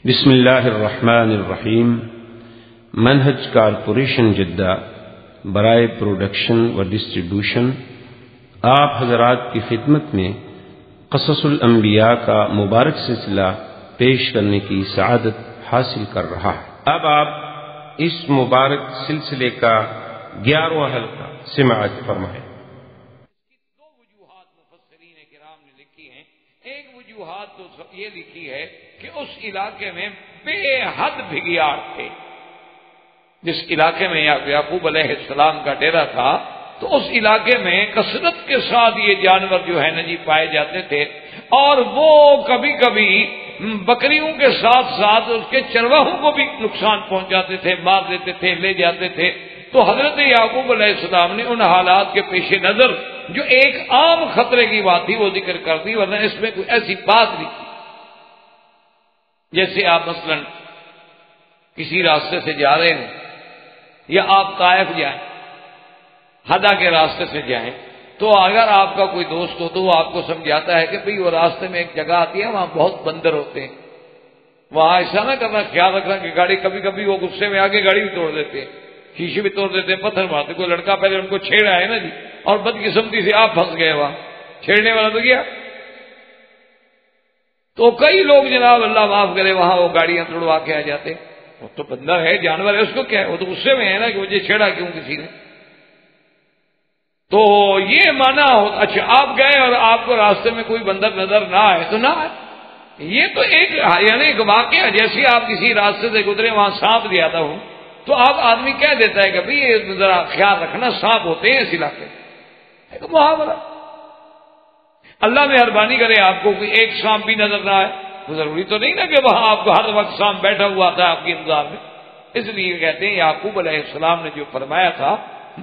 بسم اللہ الرحمن الرحیم۔ منہج کارپوریشن جدہ برائے پروڈکشن و ڈسٹریبیوشن آپ حضرات کی خدمت میں قصص الانبیاء کا مبارک سلسلہ پیش کرنے کی سعادت حاصل کر رہا ہے۔ اب آپ اس مبارک سلسلے کا 11واں حلقہ سماعت فرمائیں۔ دو وجوہات مفسرین کرام نے لکھی ہیں۔ ایک وجوہات تو یہ لکھی ہے کہ اس علاقے میں بے حد بھگیاڑ تھے۔ جس علاقے میں یعقوب علیہ السلام کا ڈیرا تھا تو اس علاقے میں کثرت کے ساتھ یہ جانور جو ہے نا جی پائے جاتے تھے، اور وہ کبھی کبھی بکریوں کے ساتھ ساتھ اس کے چرواہوں کو بھی نقصان پہنچاتے تھے، مار دیتے تھے، لے جاتے تھے۔ تو حضرت یعقوب علیہ السلام نے ان حالات کے پیش نظر جو ایک عام خطرے کی بات تھی وہ ذکر کر دی، ورنہ اس میں کوئی ایسی بات نہیں تھی۔ جیسے آپ مثلا کسی راستے سے جا رہے ہیں، یا آپ طائف جائیں، ہدا کے راستے سے جائیں، تو اگر آپ کا کوئی دوست ہو تو وہ آپ کو سمجھاتا ہے کہ بھئی وہ راستے میں ایک جگہ آتی ہے وہاں بہت بندر ہوتے ہیں، وہاں ایسا نہ کرنا، خیال رکھنا کہ گاڑی کبھی کبھی وہ غصے میں آگے گاڑی بھی توڑ دیتے ہیں، شیشے بھی توڑ دیتے ہیں، پتھر مارتے۔ کوئی لڑکا پہلے ان کو چھیڑا ہے نا جی، اور بدقسمتی سے آپ پھنس گئے وہاں، چھیڑنے والا تو کیا۔ تو کئی لوگ جناب اللہ معاف کرے وہاں وہ گاڑیاں توڑوا کے آ جاتے، وہ تو بندر ہے، جانور ہے، اس کو کیا ہے، وہ تو غصے میں ہے نا کہ مجھے چھیڑا کیوں کسی نے۔ تو یہ مانا ہو، اچھا آپ گئے اور آپ کو راستے میں کوئی بندر نظر نہ آئے تو نہ آئے، یہ تو ایک یعنی ایک واقعہ۔ جیسے آپ کسی راستے سے گزرے وہاں سانپ زیادہ ہو تو آپ آدمی کہہ دیتا ہے کہ بھئی یہ ذرا خیال رکھنا سانپ ہوتے ہیں اس علاقے میں، ایک محاورہ۔ اللہ مہربانی کرے آپ کو کوئی ایک سانپ بھی نظر نہ آئے تو ضروری تو نہیں نا کہ وہاں آپ کو ہر وقت سانپ بیٹھا ہوا تھا آپ کے انتظار میں۔ اس لیے کہتے ہیں یعقوب علیہ السلام نے جو فرمایا تھا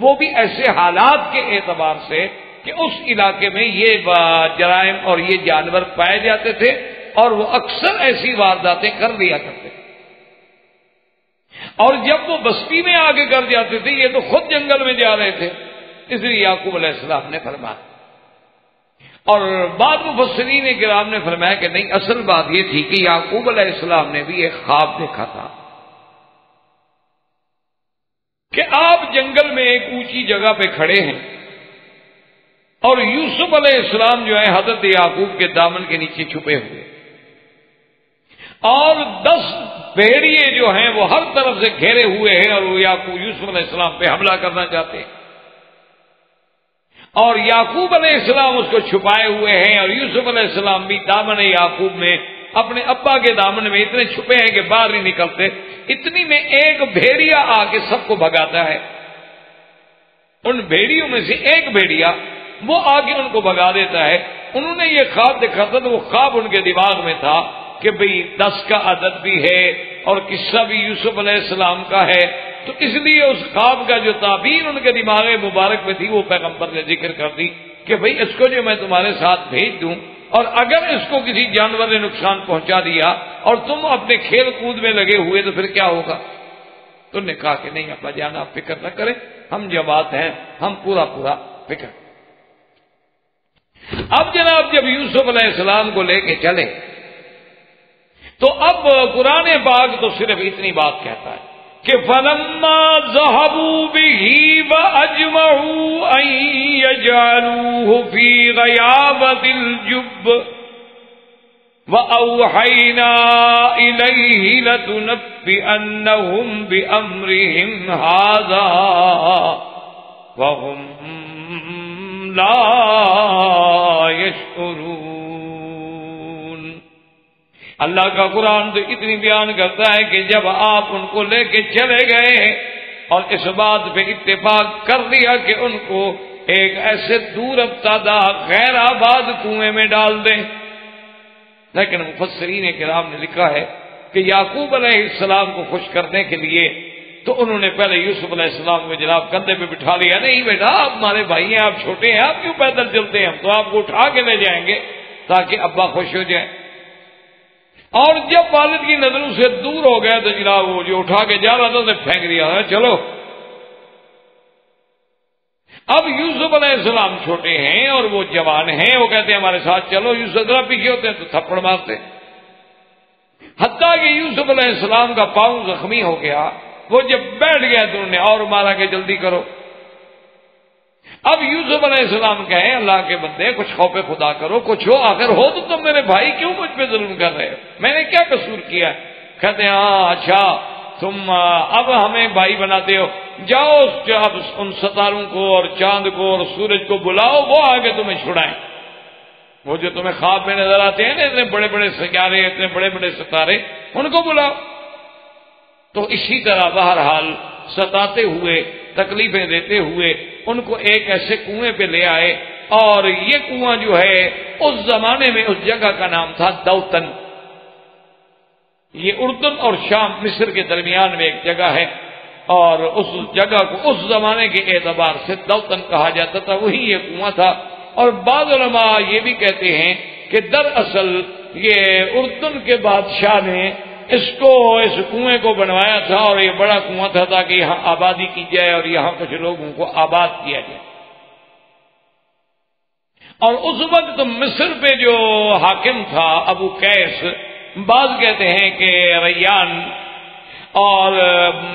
وہ بھی ایسے حالات کے اعتبار سے کہ اس علاقے میں یہ جرائم اور یہ جانور پائے جاتے تھے، اور وہ اکثر ایسی وارداتیں کر لیا کرتے تھے، اور جب وہ بستی میں آگے کر جاتے تھے، یہ تو خود جنگل میں جا رہے تھے، اس لیے یعقوب علیہ السلام نے فرمایا۔ اور بعض مفسرین کرام نے فرمایا کہ نہیں، اصل بات یہ تھی کہ یعقوب علیہ السلام نے بھی ایک خواب دیکھا تھا کہ آپ جنگل میں ایک اونچی جگہ پہ کھڑے ہیں، اور یوسف علیہ السلام جو ہے حضرت یعقوب کے دامن کے نیچے چھپے ہوئے، اور 10 بھیڑیے جو ہیں وہ ہر طرف سے گھیرے ہوئے ہیں، اور وہ یوسف علیہ السلام پہ حملہ کرنا چاہتے ہیں، اور یعقوب علیہ السلام اس کو چھپائے ہوئے ہیں، اور یوسف علیہ السلام بھی دامن یعقوب میں اپنے ابا کے دامن میں اتنے چھپے ہیں کہ باہر نہیں نکلتے۔ اتنی میں ایک بھیڑیا آ کے سب کو بھگاتا ہے، ان بھیڑیوں میں سے ایک بھیڑیا وہ آگے ان کو بھگا دیتا ہے۔ انہوں نے یہ خواب دیکھا تھا تو وہ خواب ان کے دماغ میں تھا کہ بھئی 10 کا عدد بھی ہے اور قصہ بھی یوسف علیہ السلام کا ہے، تو اس لیے اس خواب کا جو تعبیر ان کے دماغ مبارک میں تھی وہ پیغمبر نے ذکر کر دی کہ بھئی اس کو جو میں تمہارے ساتھ بھیج دوں، اور اگر اس کو کسی جانور نے نقصان پہنچا دیا اور تم اپنے کھیل کود میں لگے ہوئے تو پھر کیا ہوگا۔ تو نے کہا کہ نہیں ابا جان آپ فکر نہ کریں، ہم جماعت ہیں، ہم پورا فکر۔ اب جناب جب یوسف علیہ السلام کو لے کے چلے تو اب قرآن پاک تو صرف اتنی بات کہتا ہے کہ فَلَمَّا ذَهَبُوا بِهِ وَأَجْمَعُوا أَن يَجْعَلُوهُ فِي غَيَابَتِ الْجُبِّ وَأَوْحَيْنَا إِلَيْهِ لَتُنَبِّئَنَّهُمْ بِأَمْرِهِمْ هَذَا وَهُمْ لَا يَشْعُرُونَ۔ اللہ کا قرآن تو اتنی بیان کرتا ہے کہ جب آپ ان کو لے کے چلے گئے اور اس بات پہ اتفاق کر دیا کہ ان کو ایک ایسے دور افتادہ غیر آباد کنویں میں ڈال دیں، لیکن مفسرین کرام نے لکھا ہے کہ یعقوب علیہ السلام کو خوش کرنے کے لیے تو انہوں نے پہلے یوسف علیہ السلام کو جناب کندھے پہ بٹھا لیا۔ نہیں بیٹا آپ ہمارے بھائی ہیں، آپ چھوٹے ہیں، آپ کیوں پیدل چلتے ہیں، ہم تو آپ کو اٹھا کے لے جائیں گے تاکہ ابا خوش ہو جائیں۔ اور جب والد کی نظروں سے دور ہو گیا تو جناب وہ جو اٹھا کے جا رہا تھا اسے پھینک دیا، چلو۔ اب یوسف علیہ السلام چھوٹے ہیں اور وہ جوان ہیں، وہ کہتے ہیں ہمارے ساتھ چلو، یوسف ذرا پیچھے ہوتے ہیں تو تھپڑ مارتے۔ حتیٰ کہ یوسف علیہ السلام کا پاؤں زخمی ہو گیا، وہ جب بیٹھ گیا تو انہوں نے اور مارا کہ جلدی کرو۔ اب یوسف علیہ السلام کہیں اللہ کے بندے کچھ خوف خدا کرو، کچھ ہو، آخر ہو تو تم میرے بھائی کیوں مجھ پہ ظلم کر رہے ہو؟ میں نے کیا قصور کیا؟ کہتے ہیں ہاں اچھا تم اب ہمیں بھائی بناتے ہو، جاؤ اب ان ستاروں کو اور چاند کو اور سورج کو بلاؤ، وہ آگے تمہیں چھڑائیں۔ وہ جو تمہیں خواب میں نظر آتے ہیں نا، اتنے بڑے بڑے سیارے، اتنے بڑے بڑے ستارے، ان کو بلاؤ۔ تو اسی طرح بہرحال ستاتے ہوئے، تکلیفیں دیتے ہوئے ان کو ایک ایسے کنویں پہ لے آئے، اور یہ کنواں جو ہے اس زمانے میں اس جگہ کا نام تھا دوتن۔ یہ اردن اور شام مصر کے درمیان میں ایک جگہ ہے، اور اس جگہ کو اس زمانے کے اعتبار سے دوتن کہا جاتا تھا، وہی یہ کنواں تھا۔ اور بعض علماء یہ بھی کہتے ہیں کہ دراصل یہ اردن کے بادشاہ نے اس کنویں کو بنوایا تھا، اور یہ بڑا کنواں تھا تاکہ یہاں آبادی کی جائے اور یہاں کچھ لوگوں کو آباد کیا جائے۔ اور اس وقت مصر پہ جو حاکم تھا ابو قیس، بعض کہتے ہیں کہ ریان، اور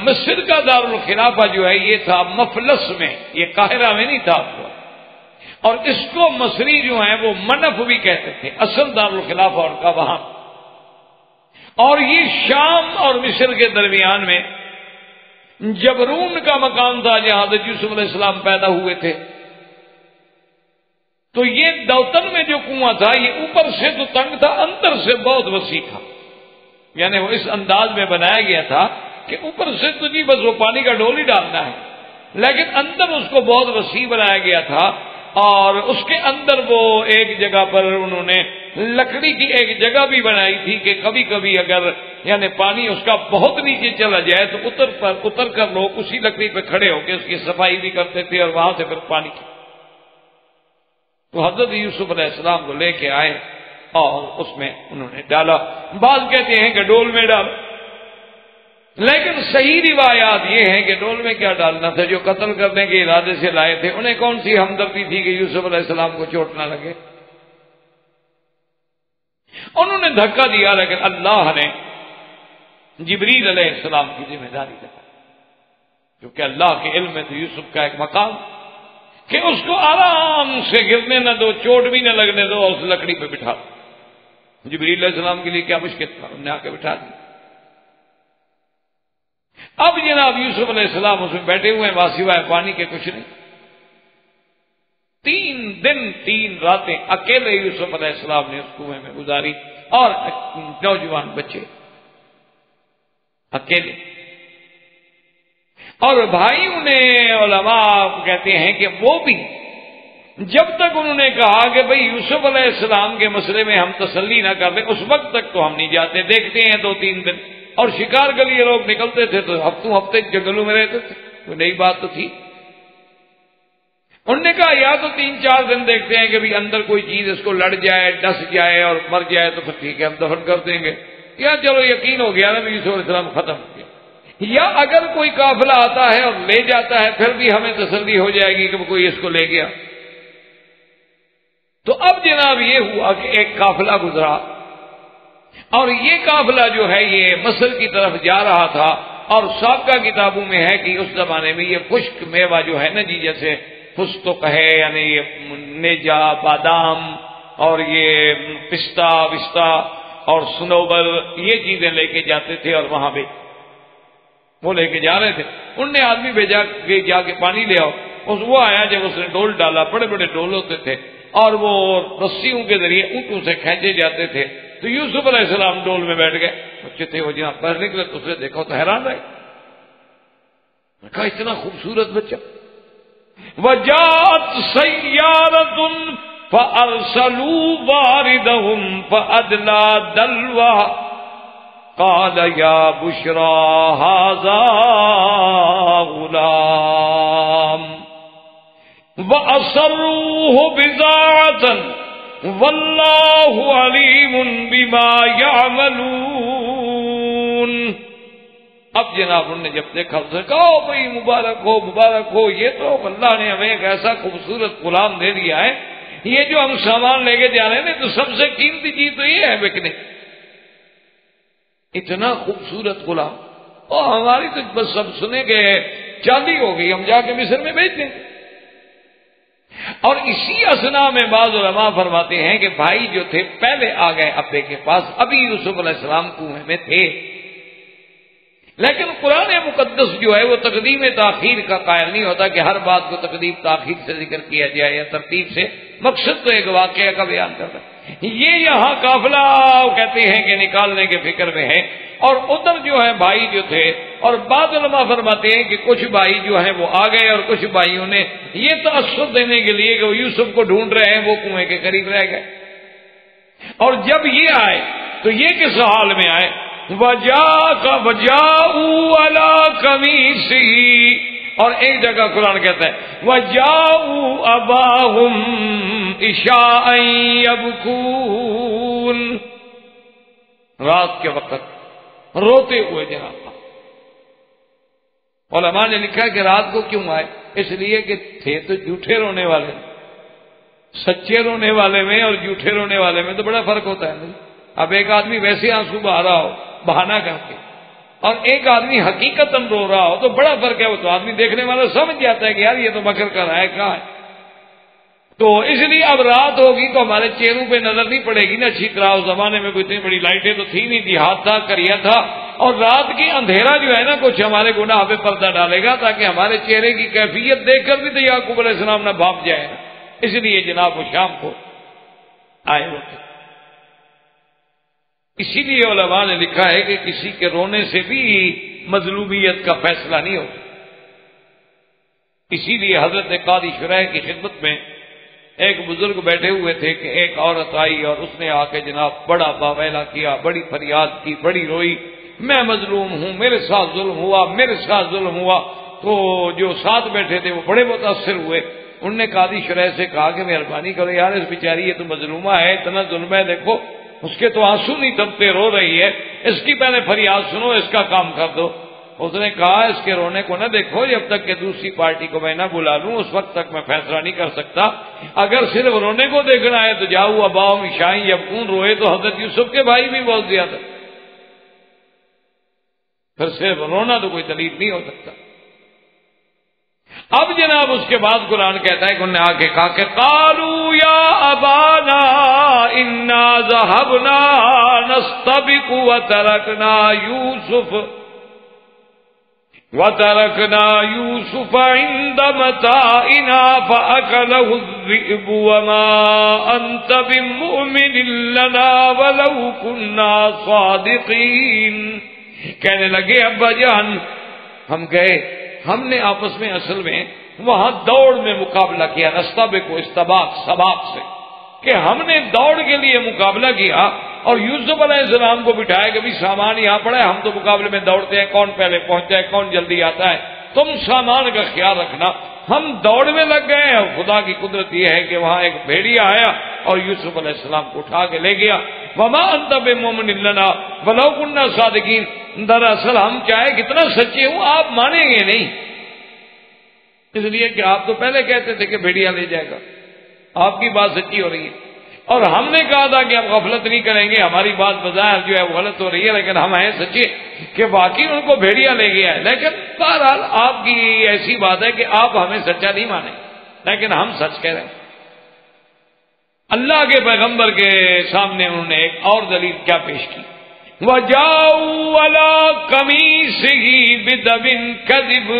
مصر کا دارالخلافہ جو ہے یہ تھا مفلس میں، یہ قاہرہ میں نہیں تھا، اور اس کو مصری جو ہیں وہ منف بھی کہتے تھے، اصل دارالخلافہ ان کا وہاں۔ اور یہ شام اور مصر کے درمیان میں جبرون کا مقام تھا، جہاں حضرت یوسف علیہ السلام پیدا ہوئے تھے۔ تو یہ دوتن میں جو کنواں تھا یہ اوپر سے تو تنگ تھا، اندر سے بہت وسیع تھا، یعنی وہ اس انداز میں بنایا گیا تھا کہ اوپر سے تو جی بس وہ پانی کا ڈول ہی ڈالنا ہے، لیکن اندر اس کو بہت وسیع بنایا گیا تھا۔ اور اس کے اندر وہ ایک جگہ پر انہوں نے لکڑی کی ایک جگہ بھی بنائی تھی کہ کبھی کبھی اگر یعنی پانی اس کا بہت نیچے چلا جائے تو اتر کر لوگ اسی لکڑی پہ کھڑے ہو کے اس کی صفائی بھی کرتے تھے، اور وہاں سے پھر پانی کی۔ تو حضرت یوسف علیہ السلام کو لے کے آئے اور اس میں انہوں نے ڈالا۔ بعض کہتے ہیں کہ ڈول میں ڈال، لیکن صحیح روایات یہ ہیں کہ ڈول میں کیا ڈالنا تھا، جو قتل کرنے کے ارادے سے لائے تھے انہیں کون سی ہمدردی تھی کہ یوسف علیہ السلام کو چوٹ نہ لگے؟ انہوں نے دھکا دیا، لیکن اللہ نے جبریل علیہ السلام کی ذمہ داری لگائی، کیونکہ اللہ کے علم میں تو یوسف کا ایک مقام کہ اس کو آرام سے گرنے نہ دو، چوٹ بھی نہ لگنے دو، اور اس لکڑی پہ بٹھا دو۔ جبریل علیہ السلام کے لیے کیا مشکل تھا، انہوں نے آ کے بٹھا دیا۔ اب جناب یوسف علیہ السلام اس میں بیٹھے ہوئے ہیں، سوائے پانی کے کچھ نہیں۔ 3 دن 3 راتیں اکیلے یوسف علیہ السلام نے اس کنویں میں گزاری، اور نوجوان بچے اکیلے۔ اور بھائیوں نے علماء کہتے ہیں کہ وہ بھی جب تک انہوں نے کہا کہ بھئی یوسف علیہ السلام کے مسئلے میں ہم تسلی نہ کر دیں، اس وقت تک تو ہم نہیں جاتے، دیکھتے ہیں 2-3 دن۔ اور شکار کے لیے لوگ نکلتے تھے تو ہفتے جنگلوں میں رہتے تھے، کوئی نئی بات تو تھی۔ انہوں نے کہا یا تو 3-4 دن دیکھتے ہیں کہ بھی اندر کوئی چیز اس کو لڑ جائے، ڈس جائے اور مر جائے تو پھر ٹھیک ہے ہم دفن کر دیں گے، یا چلو یقین ہو گیا نا یوسف علیہ السلام ختم ہو گیا، یا اگر کوئی قافلہ آتا ہے اور لے جاتا ہے پھر بھی ہمیں تسلی ہو جائے گی کہ وہ کوئی اس کو لے گیا۔ تو اب جناب یہ ہوا کہ ایک قافلہ گزرا، اور یہ قافلہ جو ہے یہ مصر کی طرف جا رہا تھا، اور سابقہ کتابوں میں ہے کہ اس زمانے میں یہ خشک میوہ جو ہے نا جی، جیسے فستق ہے یعنی یہ نیجا، بادام اور یہ پستہ وسطہ اور سنوبر، یہ چیزیں لے کے جاتے تھے اور وہاں پہ وہ لے کے جا رہے تھے۔ ان نے آدمی بھیجا کہ جا کے پانی لے آؤ، وہ آیا، جب اس نے ڈول ڈالا، بڑے بڑے ڈول ہوتے تھے اور وہ رسیوں کے ذریعے اونٹوں سے کھینچے جاتے تھے، تو یوسف علیہ السلام ڈول میں بیٹھ گئے، بچے تھے وہ جہاں باہر نکلے تو اس نے دیکھا تو حیران رہے، کہا اتنا خوبصورت بچہ۔ وَجَاءَتْ سَيَّارَةٌ فَأَرْسَلُوا وَارِدَهُمْ فَأَدْلَىٰ دَلْوَهُ قَالَ يَا بُشْرَىٰ هَٰذَا غُلَامٌ وَأَسَرُّوهُ بِضَاعَةً وَاللَّهُ عَلِيمٌ بِمَا يَعْمَلُونَ۔ اب جناب انہوں نے جب دیکھا اسے کہا بھئی مبارک ہو مبارک ہو، یہ تو اللہ نے ہمیں ایک ایسا خوبصورت غلام دے دیا ہے، یہ جو ہم سامان لے کے جا رہے ہیں تو سب سے قیمتی چیز تو یہ ہے بکنے۔ اتنا خوبصورت غلام، اور ہماری تو بس سب سنے کہ چاندی ہو گئی، ہم جا کے مصر میں بیچ دیں۔ اور اسی اثنا میں بعض علماء فرماتے ہیں کہ بھائی جو تھے پہلے آ گئے ابے کے پاس، ابھی یوسف علیہ السلام کنویں میں تھے، لیکن قرآن مقدس جو ہے وہ تقدیم تاخیر کا قائل نہیں ہوتا کہ ہر بات کو تقدیم تاخیر سے ذکر کیا جائے یا ترتیب سے، مقصد تو ایک واقعہ کا بیان کرتا ہے۔ یہ یہاں قافلہ کہتے ہیں کہ نکالنے کے فکر میں ہے، اور ادھر جو ہے بھائی جو تھے، اور بعض علماء فرماتے ہیں کہ کچھ بھائی جو ہیں وہ آ گئے، اور کچھ بھائیوں نے یہ تأثر دینے کے لیے کہ وہ یوسف کو ڈھونڈ رہے ہیں وہ کنویں کے قریب رہ گئے، اور جب یہ آئے تو یہ کس حال میں آئے، وَجَاءُوا عَلَىٰ قَمِيصِهِ، اور ایک جگہ قرآن کہتا ہے وَجَاءُوا أَبَاهُمْ عِشَاءً يَبْكُونَ، رات کے وقت روتے ہوئے جناب۔ علماء نے لکھا کہ رات کو کیوں آئے، اس لیے کہ تھے تو جھوٹے رونے والے، سچے رونے والے میں اور جھوٹے رونے والے میں تو بڑا فرق ہوتا ہے۔ اب ایک آدمی ویسے آنسو بہا رہا ہو بہانہ کر کے، اور ایک آدمی حقیقتاً رو رہا ہو تو بڑا فرق ہے، وہ تو آدمی دیکھنے والا سمجھ جاتا ہے کہ یار یہ تو مکر کر رہا ہے، کہاں ہے۔ تو اس لیے اب رات ہوگی تو ہمارے چہروں پہ نظر نہیں پڑے گی نا اچھی طرح، اس زمانے میں کوئی اتنی بڑی لائٹیں تو تھی نہیں، دیہات تھا، کریا تھا، اور رات کی اندھیرا جو ہے نا کچھ ہمارے گناہ پہ پردہ ڈالے گا تاکہ ہمارے چہرے کی کیفیت دیکھ کر بھی تو یعقوب علیہ السلام نہ بھاگ جائے نا، اس لیے جناب وہ شام کو آئے ہوتے۔ اسی لیے علماء نے لکھا ہے کہ کسی کے رونے سے بھی مظلومیت کا فیصلہ نہیں ہوتا، اسی لیے حضرت قاضی شرح کی خدمت میں ایک بزرگ بیٹھے ہوئے تھے کہ ایک عورت آئی اور اس نے آ کے جناب بڑا باویلا کیا، بڑی فریاد کی، بڑی روئی، میں مظلوم ہوں، میرے ساتھ ظلم ہوا، میرے ساتھ ظلم ہوا۔ تو جو ساتھ بیٹھے تھے وہ بڑے متاثر ہوئے، انہوں نے قاضی شرح سے کہا کہ مہربانی کرو یار، اس بیچاری یہ تو مظلومہ ہے، اتنا ظلم ہے، دیکھو اس کے تو آنسو نہیں تھمتے، رو رہی ہے، اس کی پہلے فریاد سنو، اس کا کام کر دو۔ اس نے کہا اس کے رونے کو نہ دیکھو، جب تک کہ دوسری پارٹی کو میں نہ بلا لوں اس وقت تک میں فیصلہ نہیں کر سکتا، اگر صرف رونے کو دیکھنا ہے تو جاؤ اباؤ عشاء یبکون، روئے تو حضرت یوسف کے بھائی بھی بہت زیادہ، پھر صرف رونا تو کوئی دلیل نہیں ہو سکتا۔ اب جناب اس کے بعد قرآن کہتا ہے کہ انہوں نے آ کے کہا کہ قالوا یا ابانا انا ذهبنا نستبق وتركنا يوسف عند متاعنا فأكله الذئب وما أنت بمؤمن لنا ولو كنا صادقين، کہنے لگے ابا جان ہم گئے، ہم نے آپس میں اصل میں وہاں دوڑ میں مقابلہ کیا، نستبق کو استباق سباق سے، کہ ہم نے دوڑ کے لیے مقابلہ کیا اور یوسف علیہ السلام کو بٹھایا کہ بھی سامان یہاں پڑا ہے، ہم تو مقابلے میں دوڑتے ہیں، کون پہلے پہنچتا ہے، کون جلدی آتا ہے، تم سامان کا خیال رکھنا۔ ہم دوڑ میں لگ گئے اور خدا کی قدرت یہ ہے کہ وہاں ایک بھیڑیا آیا اور یوسف علیہ السلام کو اٹھا کے لے گیا۔ وما انت بمؤمن لنا ولو كنا صادقین، دراصل ہم چاہے کتنا سچے ہوں آپ مانیں گے نہیں، اس لیے کہ آپ تو پہلے کہتے تھے کہ بھیڑیا لے جائے گا، آپ کی بات سچی ہو رہی ہے، اور ہم نے کہا تھا کہ ہم غفلت نہیں کریں گے، ہماری بات بظاہر جو ہے وہ غلط ہو رہی ہے، لیکن ہم ہیں سچے کہ واقعی ان کو بھیڑیا لے گیا ہے۔ لیکن بہرحال آپ کی ایسی بات ہے کہ آپ ہمیں سچا نہیں مانیں، لیکن ہم سچ کہہ رہے ہیں۔ اللہ کے پیغمبر کے سامنے انہوں نے ایک اور دلیل کیا پیش کی، وَجَاءُوا عَلَىٰ قَمِيصِهِ بِدَمٍ كَذِبٍ،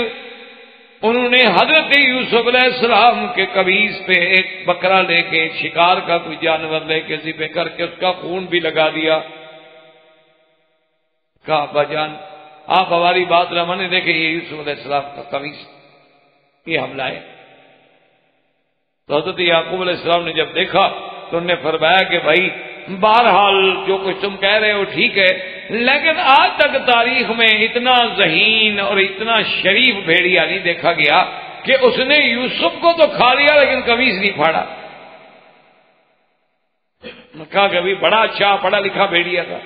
انہوں نے حضرت یوسف علیہ السلام کے قمیص پہ ایک بکرا لے کے، ایک شکار کا کوئی جانور لے کے ذبح کر کے اس کا خون بھی لگا دیا۔ کہا ابا جان آپ ہماری بات نہ مانے، دیکھیں یہ یوسف علیہ السلام کا قمیص، یہ ہم لائے۔ تو حضرت یعقوب علیہ السلام نے جب دیکھا تو انہوں نے فرمایا کہ بھائی بہرحال جو کچھ تم کہہ رہے ہو ٹھیک ہے، لیکن آج تک تاریخ میں اتنا ذہین اور اتنا شریف بھیڑیا نہیں دیکھا گیا کہ اس نے یوسف کو تو کھا لیا لیکن قمیص نہیں پھاڑا۔ کہا کہ ابھی بڑا اچھا پڑھا لکھا بھیڑیا تھا،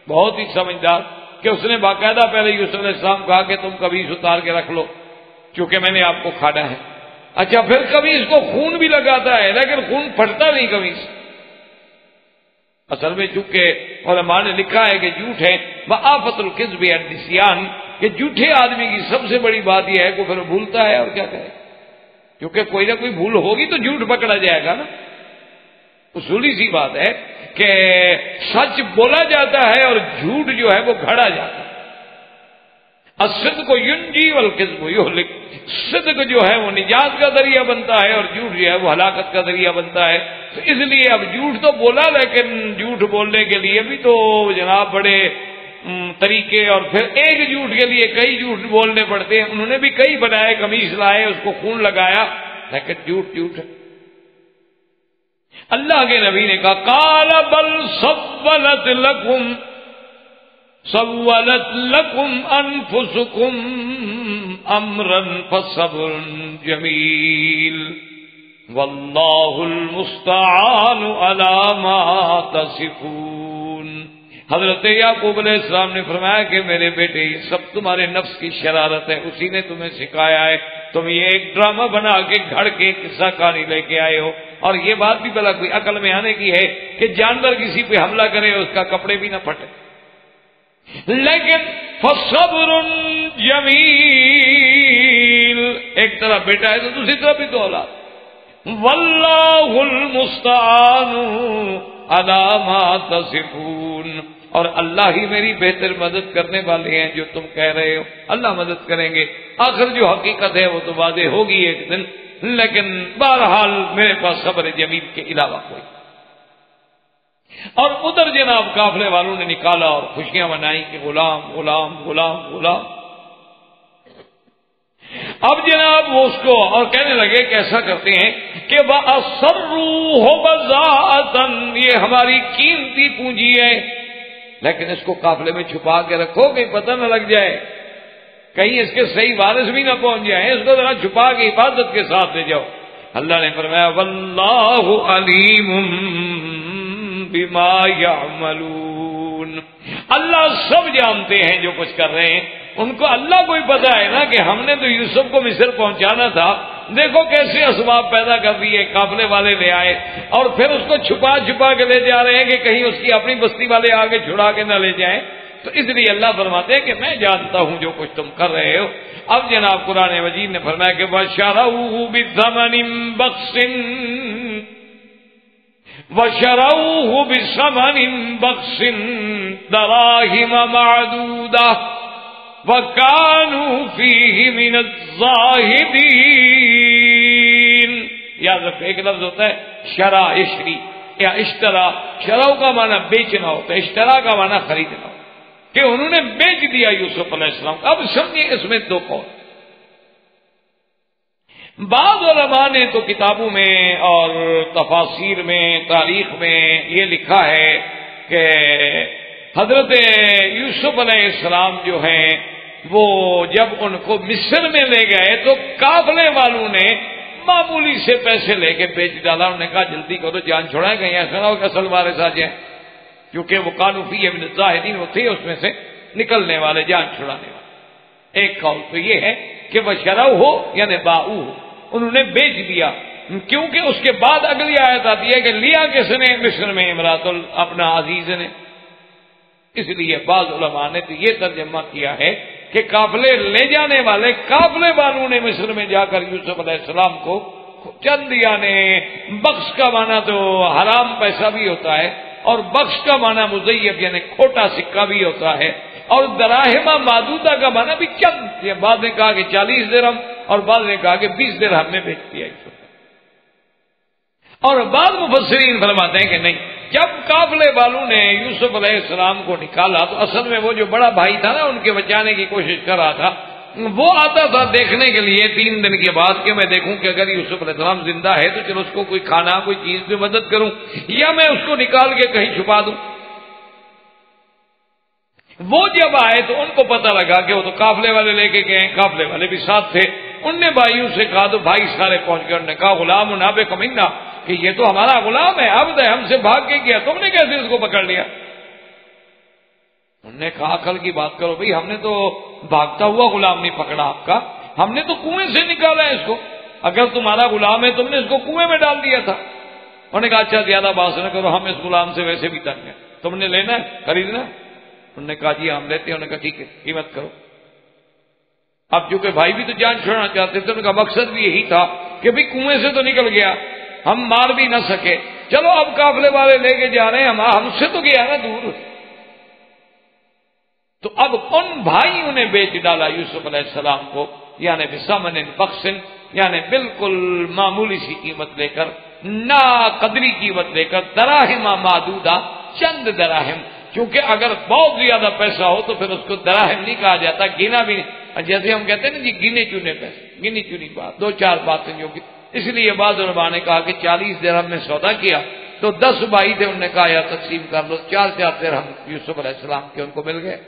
بہت ہی سمجھدار، کہ اس نے باقاعدہ پہلے یوسف علیہ السلام کہا کہ تم قمیص اتار کے رکھ لو کیونکہ میں نے آپ کو کھانا ہے۔ اچھا پھر قمیص کو خون بھی لگاتا ہے لیکن خون پھٹتا نہیں قمیص، اصل میں چونکہ علماء نے لکھا ہے کہ جھوٹ ہے وآفت الکذب النسیان، کہ جھوٹے آدمی کی سب سے بڑی بات یہ ہے کہ پھر بھولتا ہے اور کیا کرے، کیونکہ کوئی نہ کوئی بھول ہوگی تو جھوٹ پکڑا جائے گا نا۔ اصولی سی بات ہے کہ سچ بولا جاتا ہے اور جھوٹ جو ہے وہ گھڑا جاتا ہے۔ الصدق ینجی والکذب یہلک، صدق جو ہے وہ نجات کا ذریعہ بنتا ہے اور جھوٹ جو ہے وہ ہلاکت کا ذریعہ بنتا ہے۔ تو اس لیے اب جھوٹ تو بولا، لیکن جھوٹ بولنے کے لیے بھی تو جناب بڑے طریقے، اور پھر ایک جھوٹ کے لیے کئی جھوٹ بولنے پڑتے ہیں۔ انہوں نے بھی کئی بنائے، قمیص لائے، اس کو خون لگایا، لیکن جھوٹ جھوٹ ہے۔ اللہ کے نبی نے کہا قال بل سولت لکم انفسکم امرا فصبر جمیل واللہ المستعان علی ما تصفون۔ حضرت یعقوب علیہ السلام نے فرمایا کہ میرے بیٹے یہ سب تمہارے نفس کی شرارت ہے، اسی نے تمہیں سکھایا ہے، تم یہ ایک ڈرامہ بنا کے گھڑ کے قصہ کہانی لے کے آئے ہو، اور یہ بات بھی بلا کوئی عقل میں آنے کی ہے کہ جانور کسی پہ حملہ کرے اس کا کپڑے بھی نہ پھٹے، لیکن فصبر جمیل، ایک طرف بیٹا ہے تو دوسری طرف بھی تو اولاد، واللہ المستعان علی ما تصفون، اور اللہ ہی میری بہتر مدد کرنے والے ہیں جو تم کہہ رہے ہو، اللہ مدد کریں گے۔ آخر جو حقیقت ہے وہ تو واضح ہوگی ایک دن، لیکن بہرحال میرے پاس صبر جمیل کے علاوہ کوئی۔ اور ادھر جناب قافلے والوں نے نکالا اور خوشیاں منائی کہ غلام غلام غلام غلام۔ اب جناب وہ اس کو اور کہنے لگے کہ ایسا کرتے ہیں کہ وَأَسَرُّوهُ بَضَاعَةً، یہ ہماری قیمتی پونجی ہے، لیکن اس کو قافلے میں چھپا کے رکھو کہیں پتہ نہ لگ جائے، کہیں اس کے صحیح وارث بھی نہ پہنچ جائیں، اس کو ذرا چھپا کے حفاظت کے ساتھ لے جاؤ۔ اللہ نے فرمایا واللہ علیم بما یعملون، اللہ سب جانتے ہیں جو کچھ کر رہے ہیں، ان کو اللہ کو ہی پتا ہے نا کہ ہم نے تو یوسف کو مصر پہنچانا تھا، دیکھو کیسے اسباب پیدا کر دیے، قافلے والے لے آئے اور پھر اس کو چھپا چھپا کے لے جا رہے ہیں کہ کہیں اس کی اپنی بستی والے آگے چھڑا کے نہ لے جائیں۔ تو اس لیے اللہ فرماتے ہیں کہ میں جانتا ہوں جو کچھ تم کر رہے ہو۔ اب جناب قرآن مجید نے فرمایا کہ وَشَرَوْهُ بِثَمَنٍ بَخْسٍ وَشَرَوْهُ بِثَمَنٍ بَخْسٍ دَرَاهِمَ مَعْدُودَةٍ وَكَانُوا فِيهِ مِنَ الزَّاهِدِينَ۔ یاد رکھو ایک لفظ ہوتا ہے شرا اشری یا اشترا، شراؤ کا معنی بیچنا ہوتا ہے، اشترا کا معنی خریدنا ہوتا ہے، کہ انہوں نے بیچ دیا یوسف علیہ السلام۔ اب سمجھیں اس میں دو قول، بعض علماء نے تو کتابوں میں اور تفاسیر میں تاریخ میں یہ لکھا ہے کہ حضرت یوسف علیہ السلام جو ہیں وہ جب ان کو مصر میں لے گئے تو قافلے والوں نے معمولی سے پیسے لے کے بیچ ڈالا، انہوں نے کہا جلدی کرو جان چھوڑائیں، کہیں ایسا نہ ہو کہ اصل وارث آ جائیں، کیونکہ وہ قانون فی من الزاہدین وہ تھے اس میں سے نکلنے والے، جان چھڑانے والے۔ ایک قول تو یہ ہے کہ وہ شرو ہو یعنی باؤ ہو، انہوں نے بیچ دیا، کیونکہ اس کے بعد اگلی آیت آتی ہے کہ لیا کس نے مصر میں امرات اپنا عزیز نے۔ اس لیے بعض علماء نے تو یہ ترجمہ کیا ہے کہ قافلے لے جانے والے قافلے والوں نے مصر میں جا کر یوسف علیہ السلام کو چند یعنی بخش کا معنی تو حرام پیسہ بھی ہوتا ہے، اور بخش کا معنی مزیف یعنی کھوٹا سکہ بھی ہوتا ہے، اور دراہمہ معدودہ کا معنی بھی چند، بعض نے کہا کہ 40 درہم اور بعض نے کہا کہ 20 درہم میں بیچ دیا یوسف۔ اور بعض مفسرین فرماتے ہیں کہ نہیں، جب قافلے والوں نے یوسف علیہ السلام کو نکالا تو اصل میں وہ جو بڑا بھائی تھا نا ان کے بچانے کی کوشش کر رہا تھا، وہ آتا تھا دیکھنے کے لیے 3 دن کے بعد کہ میں دیکھوں کہ اگر یوسف علیہ السلام زندہ ہے تو چلو اس کو کوئی کھانا کوئی چیز پہ مدد کروں، یا میں اس کو نکال کے کہیں چھپا دوں۔ وہ جب آئے تو ان کو پتہ لگا کہ وہ تو قافلے والے لے کے گئے، قافلے والے بھی ساتھ تھے، ان نے بھائیوں سے کہا تو بھائی سارے پہنچ گئے، انہوں نے کہا غلام نابغ منا، کہ یہ تو ہمارا غلام ہے، عبد ہے، ہم سے بھاگ کے گیا، تم نے کیسے اس کو پکڑ لیا؟ انہوں نے کہا عقل کی بات کرو بھئی، ہم نے تو بھاگتا ہوا غلام نہیں پکڑا آپ کا، ہم نے تو کنویں سے نکالا ہے اس کو، اگر تمہارا غلام ہے تم نے اس کو کنویں میں ڈال دیا تھا۔ انہوں نے کہا اچھا زیادہ بات نہ کرو، ہم اس غلام سے ویسے بھی تنگ ہیں، تم نے لینا ہے خریدنا؟ انہوں نے کہا جی ہم لیتے ہیں۔ انہوں نے کہا ٹھیک ہے قیمت کرو۔ اب چونکہ بھائی بھی تو جان چھوڑنا چاہتے تھے، ان کا مقصد بھی یہی تھا کہ بھی کنویں سے تو نکل گیا، ہم مار بھی نہ سکے، چلو اب قافلے والے لے کے جا رہے ہیں، ہم سے تو گیا نا دور۔ تو اب ان بھائیوں نے بیچ ڈالا یوسف علیہ السلام کو، یعنی بثمن بخس، یعنی بالکل معمولی سی قیمت لے کر، نا قدری قیمت لے کر، دراہم معدودہ، چند دراہم، کیونکہ اگر بہت زیادہ پیسہ ہو تو پھر اس کو دراہم نہیں کہا جاتا، گنا بھی نہیں، جیسے ہم کہتے ہیں نا جی گنے چنے پیسے، گنی چنی بات، دو چار باتیں جو کہ اس لیے بعض علماء نے کہا کہ 40 درہم میں سودا کیا تو 10 بھائی تھے، انہوں نے کہا یا تقسیم کر لو، 4 درہم یوسف علیہ السلام کے ان کو مل گئے۔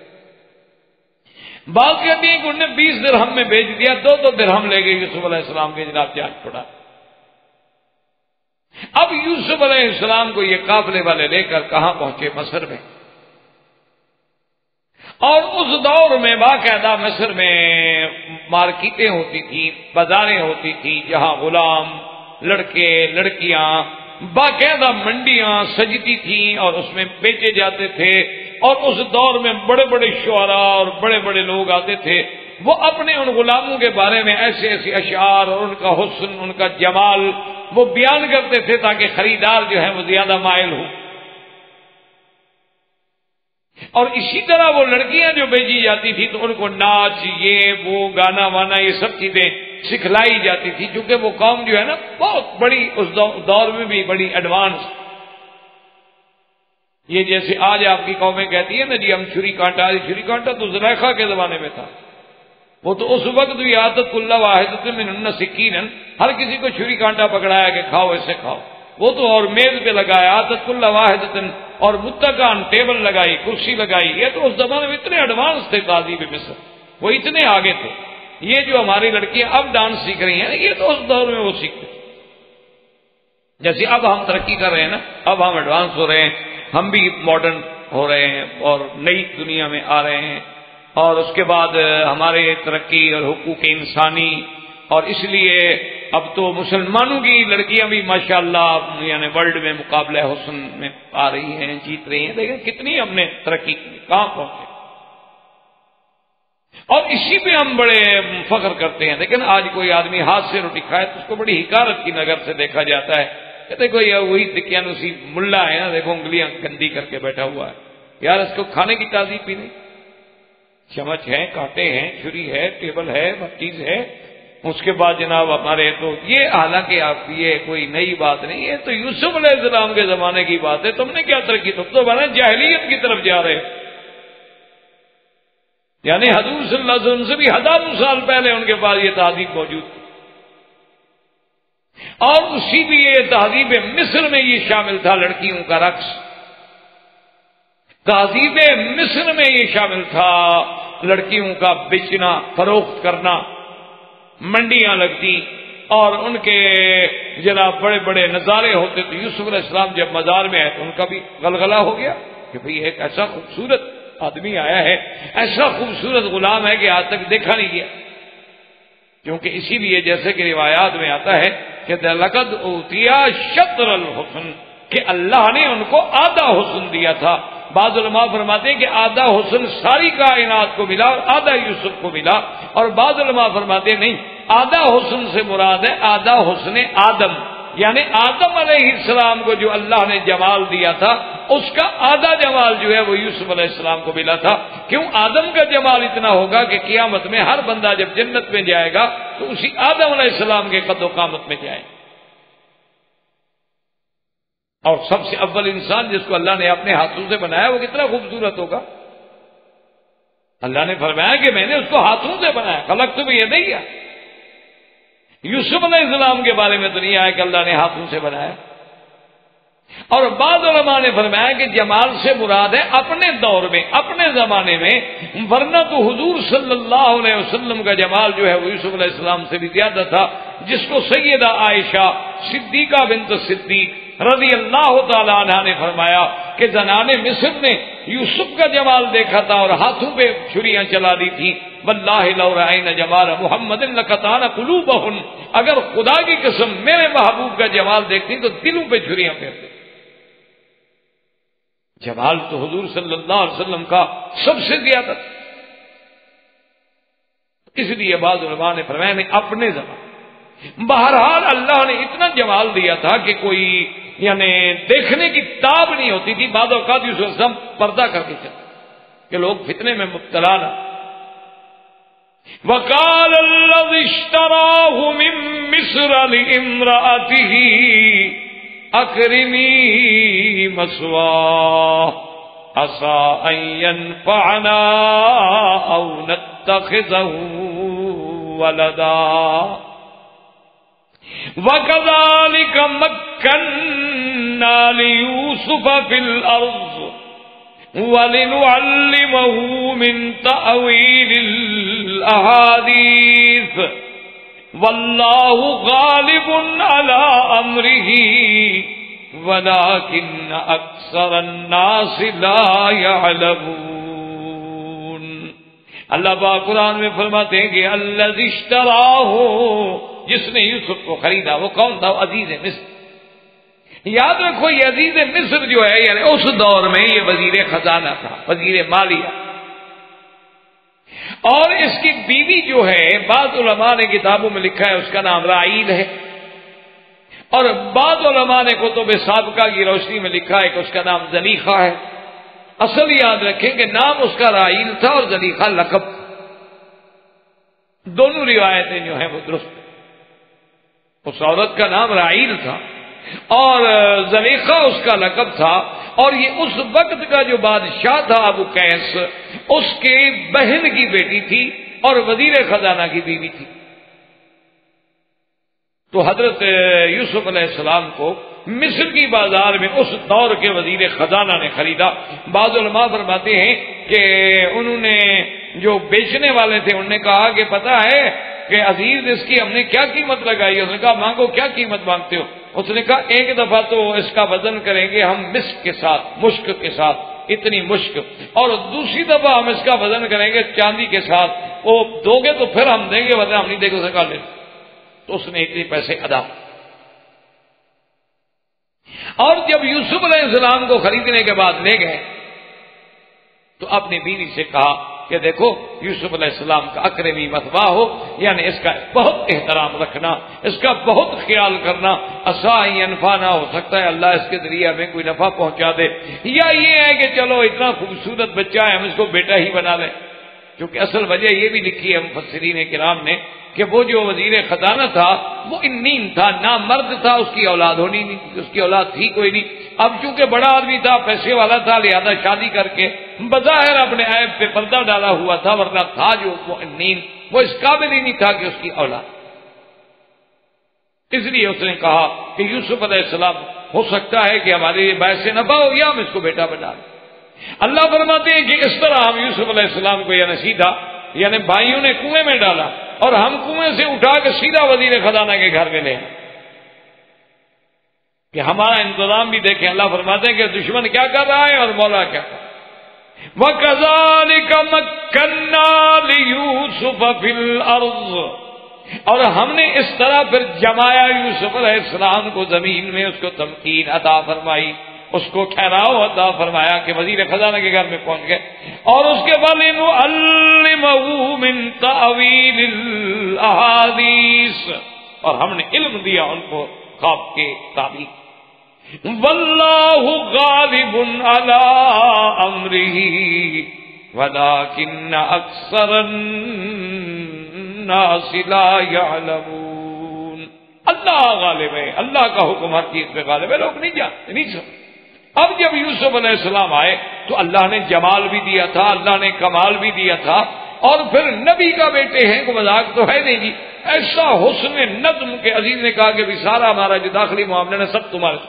بعض کہتے ہیں کہ انہوں نے 20 درہم میں بیچ دیا، 2 درہم لے گئے یوسف علیہ السلام کے، جناب جان چھوڑا۔ اب یوسف علیہ السلام کو یہ قافلے والے لے کر کہاں پہنچے؟ مصر میں۔ اور اس دور میں باقاعدہ مصر میں مارکیٹیں ہوتی تھیں، بازاریں ہوتی تھیں، جہاں غلام، لڑکے، لڑکیاں، باقاعدہ منڈیاں سجتی تھیں اور اس میں بیچے جاتے تھے۔ اور اس دور میں بڑے بڑے شعراء اور بڑے بڑے لوگ آتے تھے، وہ اپنے ان غلاموں کے بارے میں ایسے ایسے اشعار اور ان کا حسن، ان کا جمال وہ بیان کرتے تھے تاکہ خریدار جو ہے وہ زیادہ مائل ہو۔ اور اسی طرح وہ لڑکیاں جو بیچی جاتی تھی تو ان کو ناچ، یہ وہ گانا وانا، یہ سب چیزیں سکھلائی جاتی تھی، چونکہ وہ قوم جو ہے نا بہت بڑی، اس دور میں بھی بڑی ایڈوانس۔ یہ جیسے آج آپ کی قومیں کہتی ہیں نا جی ہم چھری کانٹا، چھری کانٹا تو زلیخا کے زمانے میں تھا، وہ تو اس وقت بھی عادت کل واحد منہن سکینن، ہر کسی کو چھری کانٹا پکڑایا کہ کھاؤ ایسے کھاؤ، وہ تو اور میز پہ لگایا عادت کل واحد، اور متکان ٹیبل لگائی، کرسی لگائی۔ یہ تو اس زمانے میں اتنے ایڈوانس تھے تہذیب مصر، وہ اتنے آگے تھے۔ یہ جو ہماری لڑکیاں اب ڈانس سیکھ رہی ہیں یہ تو اس دور میں وہ سیکھتے تھے۔ جیسے اب ہم ترقی کر رہے ہیں نا، اب ہم ایڈوانس ہو رہے ہیں، ہم بھی ماڈرن ہو رہے ہیں اور نئی دنیا میں آ رہے ہیں، اور اس کے بعد ہمارے ترقی اور حقوق انسانی، اور اس لیے اب تو مسلمانوں کی لڑکیاں بھی ماشاءاللہ یعنی ورلڈ میں مقابلہ حسن میں آ رہی ہیں، جیت رہی ہیں۔ لیکن کتنی ہم نے ترقی کی، کہاں پہنچے، اور اسی پہ ہم بڑے فخر کرتے ہیں۔ لیکن آج کوئی آدمی ہاتھ سے روٹی کھائے تو اس کو بڑی حقارت کی نظر سے دیکھا جاتا ہے، کہتے کوئی وہی دقیانوسی ملا ہے نا، دیکھو انگلیاں گندی کر کے بیٹھا ہوا ہے، یار اس کو کھانے کی تہذیب بھی نہیں، چمچ ہے، کانٹے ہیں، چھری ہے، ٹیبل ہے، ہر چیز ہے۔ اس کے بعد جناب ہمارے تو یہ، حالانکہ آپ یہ کوئی نئی بات نہیں، یہ تو یوسف علیہ السلام کے زمانے کی بات ہے، تم نے کیا ترقی، تم تو بنا جاہلیت کی طرف جا رہے، یعنی حضور صلی اللہ علیہ وسلم سے بھی ہزاروں سال پہلے ان کے پاس یہ تہذیب موجود تھی۔ اور اسی بھی یہ تہذیب مصر میں یہ شامل تھا، لڑکیوں کا رقص، تہذیب مصر میں یہ شامل تھا، لڑکیوں کا بیچنا، فروخت کرنا، منڈیاں لگتی اور ان کے جناب بڑے بڑے نظارے ہوتے۔ تو یوسف علیہ السلام جب مزار میں آئے تو ان کا بھی غلغلہ ہو گیا کہ بھئی ایک ایسا خوبصورت آدمی آیا ہے، ایسا خوبصورت غلام ہے کہ آج تک دیکھا نہیں گیا۔ کیونکہ اسی لیے جیسے کہ روایات میں آتا ہے کہ لقد اوتیا شطر الحسن، کہ اللہ نے ان کو آدھا حسن دیا تھا۔ بعض علماء فرماتے ہیں کہ آدھا حسن ساری کائنات کو ملا اور آدھا یوسف کو ملا، اور بعض علماء فرماتے ہیں نہیں، آدھا حسن سے مراد ہے آدھا حسن آدم، یعنی آدم علیہ السلام کو جو اللہ نے جمال دیا تھا اس کا آدھا جمال جو ہے وہ یوسف علیہ السلام کو ملا تھا۔ کیوں؟ آدم کا جمال اتنا ہوگا کہ قیامت میں ہر بندہ جب جنت میں جائے گا تو اسی آدم علیہ السلام کے قد و قامت میں جائے، اور سب سے اول انسان جس کو اللہ نے اپنے ہاتھوں سے بنایا وہ کتنا خوبصورت ہوگا۔ اللہ نے فرمایا کہ میں نے اس کو ہاتھوں سے بنایا، خلقت بیدیہ۔ یوسف علیہ السلام کے بارے میں تو نہیں آیا کہ اللہ نے ہاتھوں سے بنایا۔ اور بعض علماء نے فرمایا کہ جمال سے مراد ہے اپنے دور میں، اپنے زمانے میں، ورنہ تو حضور صلی اللہ علیہ وسلم کا جمال جو ہے وہ یوسف علیہ السلام سے بھی زیادہ تھا، جس کو سیدہ عائشہ صدیقہ بنت صدیق رضی اللہ تعالی عنہ نے فرمایا کہ زنان مصر نے یوسف کا جمال دیکھا تھا اور ہاتھوں پہ چھریاں چلا دی تھی. واللہ لو رأینا جمال محمد لقطعن قلوبہن، اگر خدا کی قسم میرے محبوب کا جمال دیکھتی تو دلوں پہ چھریاں پھیرتے. جمال تو حضور صلی اللہ علیہ وسلم کا سب سے زیادہ، اس لیے بعض علماء نے فرمایا نہیں اپنے زمان. بہرحال اللہ نے اتنا جمال دیا تھا کہ کوئی یعنی دیکھنے کی تاب نہیں ہوتی تھی. بعض اوقات یوسف علیہ السلام پردہ کر کے چلتے کہ لوگ فتنے میں مبتلا نہ. وقال الذي اشتراه من مصر لامرأته اکرمی مثواه عسى ان ينفعنا او نتخذه ولدا وَكَذَلِكَ مَكَّنَّا لِيُوسُفَ فِي الْأَرْضِ وَلِنُعَلِّمَهُ مِنْ تَأْوِيلِ الْأَحَادِيثِ وَاللَّهُ غَالِبٌ عَلَى أَمْرِهِ وَلَكِنَّ أَكْثَرَ النَّاسِ لَا يَعْلَمُونَ. اللہ پاک قرآن میں فرماتے ہیں کہ الذی اشتراہ، جس نے یوسف کو خریدا وہ کون تھا؟ عزیز مصر. یاد رکھو یہ عزیز مصر جو ہے یعنی اس دور میں یہ وزیر خزانہ تھا، وزیر مالیہ. اور اس کی بیوی جو ہے بعض علماء نے کتابوں میں لکھا ہے اس کا نام راعیل ہے، اور بعض علماء نے کتب سابقہ کی روشنی میں لکھا ہے کہ اس کا نام زلیخا ہے. اصل یاد رکھیں کہ نام اس کا راعیل تھا اور زلیخا لقب. دونوں روایتیں جو ہیں وہ درست. اس عورت کا نام راعیل تھا اور زلیخا اس کا لقب تھا. اور یہ اس وقت کا جو بادشاہ تھا ابو قیس، اس کے بہن کی بیٹی تھی اور وزیر خزانہ کی بیوی تھی. تو حضرت یوسف علیہ السلام کو مصر کی بازار میں اس دور کے وزیر خزانہ نے خریدا. بعض علماء فرماتے ہیں کہ انہوں نے جو بیچنے والے تھے انہوں نے کہا کہ پتہ ہے کہ عزیز اس کی ہم نے کیا قیمت لگائی؟ اس نے کہا مانگو، کیا قیمت مانگتے ہو؟ اس نے کہا ایک دفعہ تو اس کا وزن کریں گے ہم مسک کے ساتھ، مشک کے ساتھ، اتنی مشک، اور دوسری دفعہ ہم اس کا وزن کریں گے چاندی کے ساتھ. وہ دو گے تو پھر ہم دیں گے، ورنہ ہم نہیں دیں گے. سکا لے. تو اس نے اتنے پیسے ادا. اور جب یوسف علیہ السلام کو خریدنے کے بعد لے گئے تو اپنی بیوی سے کہا کہ دیکھو یوسف علیہ السلام کا اکرمی مثواہ ہو، یعنی اس کا بہت احترام رکھنا، اس کا بہت خیال کرنا. عسیٰ ینفعنا، ہو سکتا ہے اللہ اس کے ذریعے ہمیں کوئی نفع پہنچا دے، یا یہ ہے کہ چلو اتنا خوبصورت بچہ ہے ہم اس کو بیٹا ہی بنا لیں. کیونکہ اصل وجہ یہ بھی لکھی ہے مفسرین کرام نے کہ وہ جو وزیر خزانہ تھا وہ انین تھا، نامرد تھا، اس کی اولاد ہونی نہیں تھی، اس کی اولاد تھی کوئی نہیں. اب چونکہ بڑا آدمی تھا، پیسے والا تھا، لہذا شادی کر کے بظاہر اپنے عیب پہ پردہ ڈالا ہوا تھا، ورنہ تھا جو وہ انین، وہ اس قابل ہی نہیں تھا کہ اس کی اولاد. اس لیے اس نے کہا کہ یوسف علیہ السلام ہو سکتا ہے کہ ہمارے لیے باعث نفع ہو یا ہم اس کو بیٹا بنا لیں. اللہ فرماتے ہیں کہ اس طرح ہم یوسف علیہ السلام کو یعنی سیدھا یعنی بھائیوں نے کنویں میں ڈالا اور ہم کنویں سے اٹھا کے سیدھا وزیر خزانہ کے گھر میں لے آئے. کہ ہمارا انتظام بھی دیکھیں. اللہ فرماتے ہیں کہ دشمن کیا کر رہا ہے اور مولا کیا کر رہا ہے. وَكَذَلِكَ مَكَّنَّا لِيُوسُفَ فِي الْأَرْضِ، اور ہم نے اس طرح پھر جمایا یوسف علیہ السلام کو زمین میں، اس کو تمکین عطا فرمائی، اس کو ٹھہراؤ عطا فرمایا کہ وزیر خزانہ کے گھر میں پہنچ گئے. اور اس کے بعد لِنُعَلِّمَهُ مِن تَأْوِيلِ الْأَحَادِيثِ، اور ہم نے علم دیا ان کو خواب کے تعبیر. وَاللَّهُ غَالِبٌ عَلَىٰ أَمْرِهِ وَلَٰكِنَّ أَكْثَرَ النَّاسِ لَا يَعْلَمُونَ. اللہ غالب ہے، اللہ کا حکم ہر چیز پہ غالب ہے، لوگ نہیں جانتے، نہیں سمجھتے. اب جب یوسف علیہ السلام آئے تو اللہ نے جمال بھی دیا تھا، اللہ نے کمال بھی دیا تھا، اور پھر نبی کا بیٹے ہیں کو مذاق تو ہے نہیں جی. ایسا حسن نظم کے عزیز نے کہا کہ بھی سارا ہمارا جو داخلی معاملہ ہے سب تمہارے،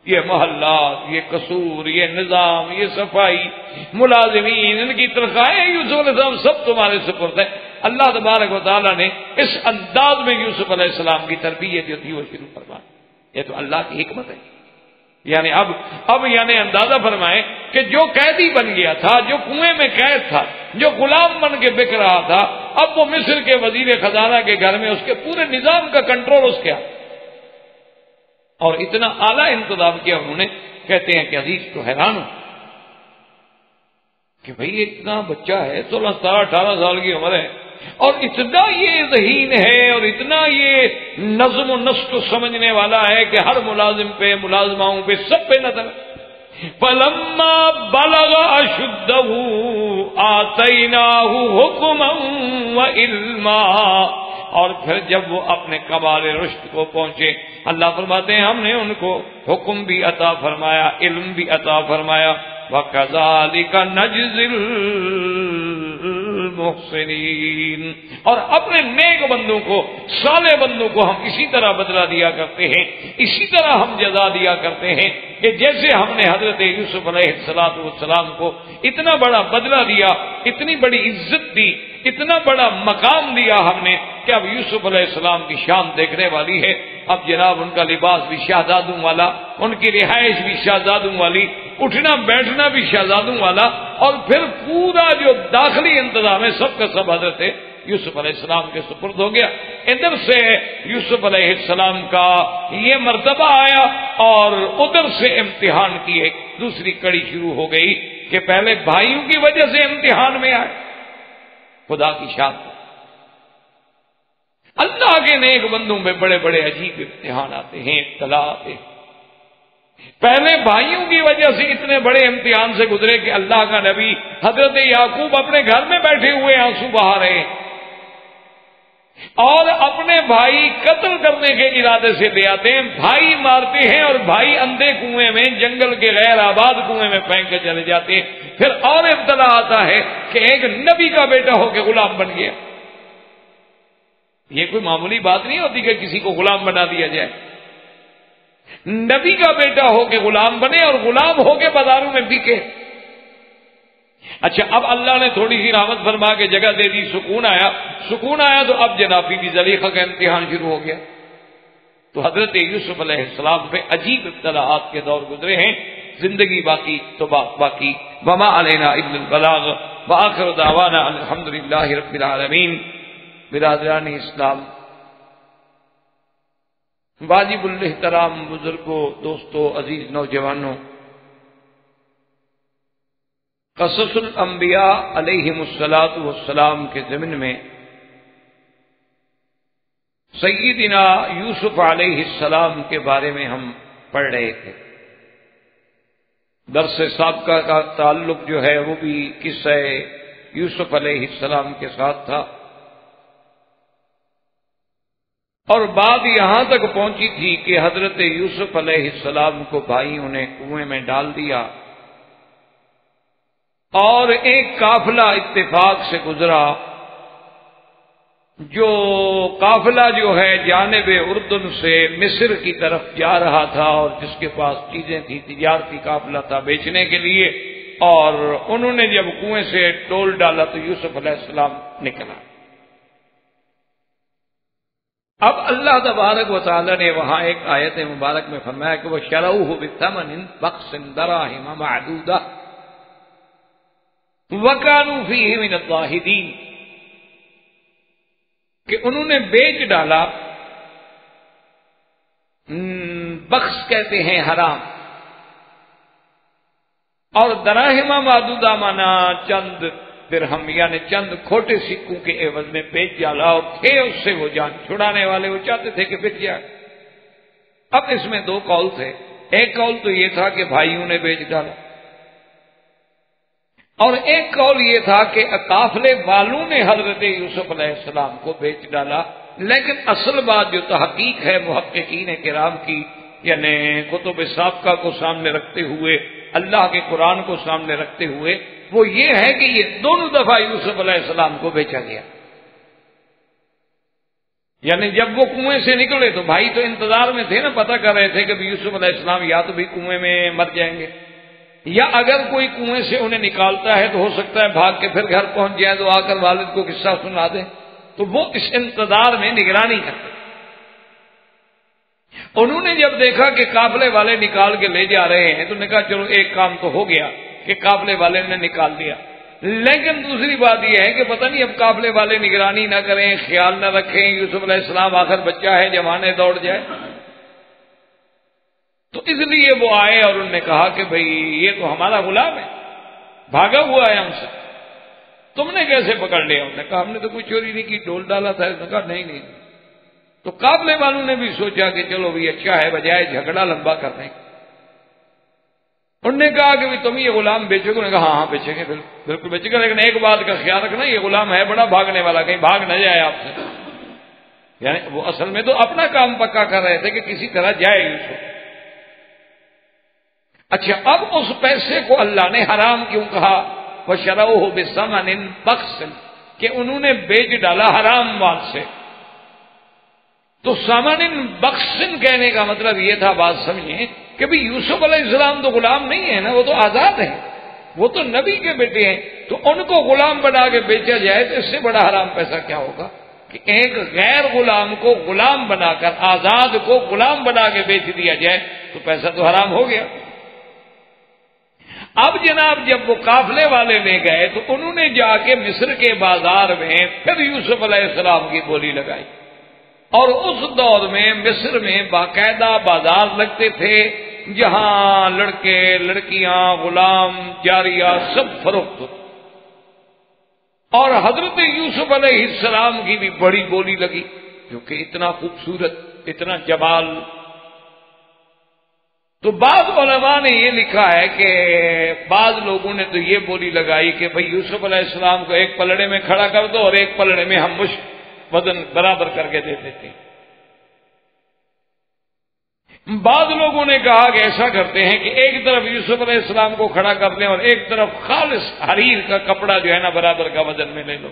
یہ محلات، یہ قصور، یہ نظام، یہ صفائی، ملازمین، ان کی تنخواہیں، یوسف علیہ السلام سب تمہارے سپرد ہے. اللہ تبارک و تعالیٰ نے اس انداز میں یوسف علیہ السلام کی تربیت جو تھی وہ شروع فرمائی. یہ تو اللہ کی حکمت ہے. یعنی اب یعنی اندازہ فرمائیں کہ جو قیدی بن گیا تھا، جو کنویں میں قید تھا، جو غلام بن کے بک رہا تھا، اب وہ مصر کے وزیر خزانہ کے گھر میں اس کے پورے نظام کا کنٹرول اس کے، اور اتنا اعلیٰ انتظام کیا انہوں نے. کہتے ہیں کہ عزیز تو حیران ہو کہ بھئی اتنا بچہ ہے، 16 17 18 سال کی عمر ہے، اور اتنا یہ ذہین ہے اور اتنا یہ نظم و نسق سمجھنے والا ہے کہ ہر ملازم پہ، ملازماؤں پہ، سب پہ نظر. فَلَمَّا بَلَغَ أَشُدَّهُ آتَيْنَاهُ حُكْمًا وَعِلْمًا. اور پھر جب وہ اپنے کمال رشد کو پہنچے، اللہ فرماتے ہیں ہم نے ان کو حکم بھی عطا فرمایا، علم بھی عطا فرمایا. وَكَذَلِكَ نَجْزِي الْمُحْسِنِينَ. اور اپنے نیک بندوں کو، صالح بندوں کو ہم اسی طرح بدلہ دیا کرتے ہیں، اسی طرح ہم جزا دیا کرتے ہیں کہ جیسے ہم نے حضرت یوسف علیہ السلام کو اتنا بڑا بدلہ دیا، اتنی بڑی عزت دی، اتنا بڑا مقام دیا ہم نے کہ اب یوسف علیہ السلام کی شان دیکھنے والی ہے. اب جناب ان کا لباس بھی شہزادوں والا، ان کی رہائش بھی شہزادوں والی، اٹھنا بیٹھنا بھی شہزادوں والا، اور پھر پورا جو داخلی انتظام ہے سب کا سب حضرت یوسف علیہ السلام کے سپرد ہو گیا. ادھر سے یوسف علیہ السلام کا یہ مرتبہ آیا اور ادھر سے امتحان کی ایک دوسری کڑی شروع ہو گئی کہ پہلے بھائیوں کی وجہ سے امتحان میں آئے. خدا کی شان، اللہ کے نیک بندوں میں بڑے بڑے عجیب امتحان آتے ہیں، ابتلا آتے ہیں. پہلے بھائیوں کی وجہ سے اتنے بڑے امتحان سے گزرے کہ اللہ کا نبی حضرت یعقوب اپنے گھر میں بیٹھے ہوئے آنسو بہا رہے ہیں اور اپنے بھائی قتل کرنے کے ارادے سے لے آتے ہیں. بھائی مارتے ہیں اور بھائی اندھے کنویں میں، جنگل کے غیر آباد کنویں میں پھینک کے چلے جاتے ہیں. پھر اور ابتلا آتا ہے کہ ایک نبی کا بیٹا ہو کے غلام بن گیا. یہ کوئی معمولی بات نہیں ہوتی کہ کسی کو غلام بنا دیا جائے. نبی کا بیٹا ہو کے غلام بنے اور غلام ہو کے بازاروں میں بکے. اچھا، اب اللہ نے تھوڑی سی رحمت فرما کے جگہ دے دی، سکون آیا تو اب جناب بی بی زلیخا کا امتحان شروع ہو گیا. تو حضرت یوسف علیہ السلام پہ عجیب ابتلاءات کے دور گزرے ہیں. زندگی باقی تو بات باقی. وما علینا الا البلاغ وآخر دعوانا الحمدللہ رب العالمین. برادران اسلام، واجب الاحترام بزرگوں، دوستوں، عزیز نوجوانوں، قصص الانبیاء علیہم الصلاۃ والسلام کے ضمن میں سیدنا یوسف علیہ السلام کے بارے میں ہم پڑھ رہے تھے. درس سابقہ کا تعلق جو ہے وہ بھی قصہ یوسف علیہ السلام کے ساتھ تھا، اور بات یہاں تک پہنچی تھی کہ حضرت یوسف علیہ السلام کو بھائیوں نے کنویں میں ڈال دیا اور ایک قافلہ اتفاق سے گزرا. جو قافلہ جو ہے جانب اردن سے مصر کی طرف جا رہا تھا اور جس کے پاس چیزیں تھی، تجارتی قافلہ تھا بیچنے کے لیے، اور انہوں نے جب کنویں سے ڈول ڈالا تو یوسف علیہ السلام نکلا. اب اللہ تبارک و تعالی نے وہاں ایک آیت مبارک میں فرمایا کہ وہ شروہ بثمن بخس دراہم معدودہ وکانوا فیہ من الزاہدین، کہ انہوں نے بیچ ڈالا. بخس کہتے ہیں حرام، اور دراہم معدودہ مانا چند درہم، یعنی چند کھوٹے سکوں کے عوض میں بیچ ڈالا، اور تھے اس سے وہ جان چھڑانے والے، وہ چاہتے تھے کہ بک جائے. اب اس میں دو قول تھے. ایک قول تو یہ تھا کہ بھائیوں نے بیچ ڈالا، اور ایک قول یہ تھا کہ قافلے والوں نے حضرت یوسف علیہ السلام کو بیچ ڈالا. لیکن اصل بات جو تحقیق ہے محققین کرام کی، یعنی کتب سابقہ کو سامنے رکھتے ہوئے، اللہ کے قرآن کو سامنے رکھتے ہوئے، وہ یہ ہے کہ یہ دونوں دفعہ یوسف علیہ السلام کو بیچا گیا. یعنی جب وہ کنویں سے نکلے تو بھائی تو انتظار میں تھے نا، پتہ کر رہے تھے کہ یوسف علیہ السلام یا تو بھی کنویں میں مر جائیں گے، یا اگر کوئی کنویں سے انہیں نکالتا ہے تو ہو سکتا ہے بھاگ کے پھر گھر پہنچ جائے تو آ کر والد کو قصہ سنا دیں. تو وہ اس انتظار میں نگرانی کرتے. انہوں نے جب دیکھا کہ قافلے والے نکال کے لے جا رہے ہیں تو انہوں نے کہا چلو ایک کام تو ہو گیا کہ قافلے والے نے نکال دیا، لیکن دوسری بات یہ ہے کہ پتہ نہیں اب قافلے والے نگرانی نہ کریں، خیال نہ رکھیں، یوسف علیہ السلام آخر بچہ ہے، جوانے دوڑ جائے۔ تو اس لیے وہ آئے اور انہوں نے کہا کہ بھئی یہ تو ہمارا غلام ہے، بھاگا ہوا ہے ہم سے، تم نے کیسے پکڑ لیا؟ انہوں نے کہا ہم نے تو کوئی چوری نہیں کی، ڈول ڈالا تھا۔ اس نے کہا نہیں نہیں۔ تو قافلے والوں نے بھی سوچا کہ چلو بھی اچھا ہے، بجائے جھگڑا لمبا کرنے۔ انہوں نے کہا کہ بھی تم یہ غلام بیچو گے؟ انہوں نے کہا ہاں بیچیں گے، بالکل بیچیں گے، لیکن ایک بات کا خیال رکھنا یہ غلام ہے بڑا بھاگنے والا، کہیں بھاگ نہ جائے آپ سے۔ یعنی وہ اصل میں تو اپنا کام پکا کر رہے تھے کہ کسی طرح جائے یوسف۔ اچھا، اب اس پیسے کو اللہ نے حرام کیوں کہا؟ وَشَرَوْهُ بِثَمَنٍ بَخْسٍ، کہ انہوں نے بیچ ڈالا حرام مال سے۔ تو ثمن بخس کہنے کا مطلب یہ تھا، بات سمجھیں، کہ بھی یوسف علیہ السلام تو غلام نہیں ہے نا، وہ تو آزاد ہیں، وہ تو نبی کے بیٹے ہیں، تو ان کو غلام بنا کے بیچا جائے تو اس سے بڑا حرام پیسہ کیا ہوگا کہ ایک غیر غلام کو غلام بنا کر، آزاد کو غلام بنا کے بیچ دیا جائے تو پیسہ تو حرام ہو گیا۔ اب جناب جب وہ قافلے والے لے گئے تو انہوں نے جا کے مصر کے بازار میں پھر یوسف علیہ السلام کی بولی لگائی، اور اس دور میں مصر میں باقاعدہ بازار لگتے تھے جہاں لڑکے، لڑکیاں، غلام، جاریہ سب فروخت ہوتے، اور حضرت یوسف علیہ السلام کی بھی بڑی بولی لگی، کیونکہ اتنا خوبصورت، اتنا جمال۔ تو بعض علماء نے یہ لکھا ہے کہ بعض لوگوں نے تو یہ بولی لگائی کہ بھئی یوسف علیہ السلام کو ایک پلڑے میں کھڑا کر دو اور ایک پلڑے میں ہم مشت وزن برابر کر کے دے دیتے۔ بعض لوگوں نے کہا کہ ایسا کرتے ہیں کہ ایک طرف یوسف علیہ السلام کو کھڑا کر لیں اور ایک طرف خالص حریر کا کپڑا جو ہے نا برابر کا وزن میں لے لو،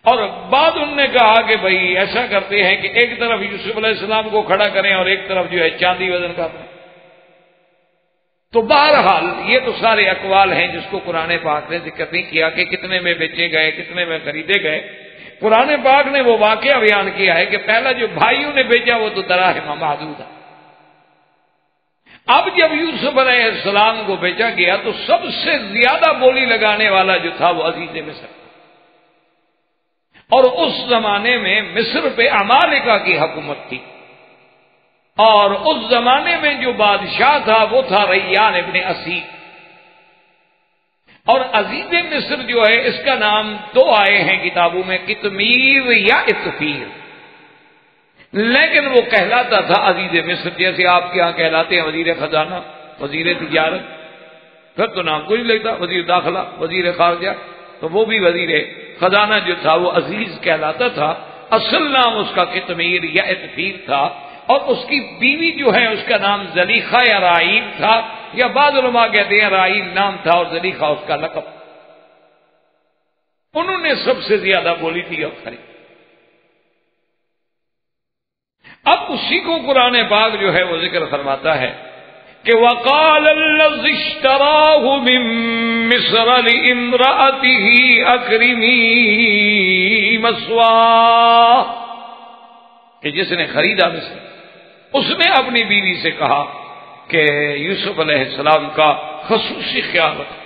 اور بعد انہوں نے کہا کہ بھئی ایسا کرتے ہیں کہ ایک طرف یوسف علیہ السلام کو کھڑا کریں اور ایک طرف جو ہے چاندی وزن کا دیں۔ تو بہرحال یہ تو سارے اقوال ہیں جس کو قرآن پاک نے ذکر نہیں کیا کہ کتنے میں بیچے گئے، کتنے میں خریدے گئے۔ قرآن پاک نے وہ واقعہ بیان کیا ہے کہ پہلا جو بھائیوں نے بیچا وہ تو دراہم معدودہ۔ اب جب یوسف علیہ السلام کو بیچا گیا تو سب سے زیادہ بولی لگانے والا جو تھا وہ عزیز مصر، اور اس زمانے میں مصر پہ عمالقہ کی حکومت تھی، اور اس زمانے میں جو بادشاہ تھا وہ تھا ریان ابن اسی، اور عزیز مصر جو ہے اس کا نام دو آئے ہیں کتابوں میں، قطمیر یا اطفیر، لیکن وہ کہلاتا تھا عزیز مصر، جیسے آپ کے ہاں کہلاتے ہیں وزیر خزانہ، وزیر تجارت، پھر تو نام کوئی لگتا، وزیر داخلہ، وزیر خارجہ، تو وہ بھی وزیر خزانہ جو تھا وہ عزیز کہلاتا تھا۔ اصل نام اس کا قطمیر یا اطفیر تھا، اور اس کی بیوی جو ہے اس کا نام زلیخہ یا رائیل تھا، یا بعض علماء کہتے ہیں رائیل نام تھا اور زلیخہ اس کا لقب۔ انہوں نے سب سے زیادہ بولی تھی اور خرید۔ اب اسی کو قرآن پاک جو ہے وہ ذکر فرماتا ہے کہ وَقَالَ الَّذِي اشْتَرَاهُ مِن مِّصْرَ لِامْرَأَتِهِ أَكْرِمِي مَثْوَاهُ، کہ جس نے خریدا مصر، اس نے اپنی بیوی سے کہا کہ یوسف علیہ السلام کا خصوصی خیال رکھو۔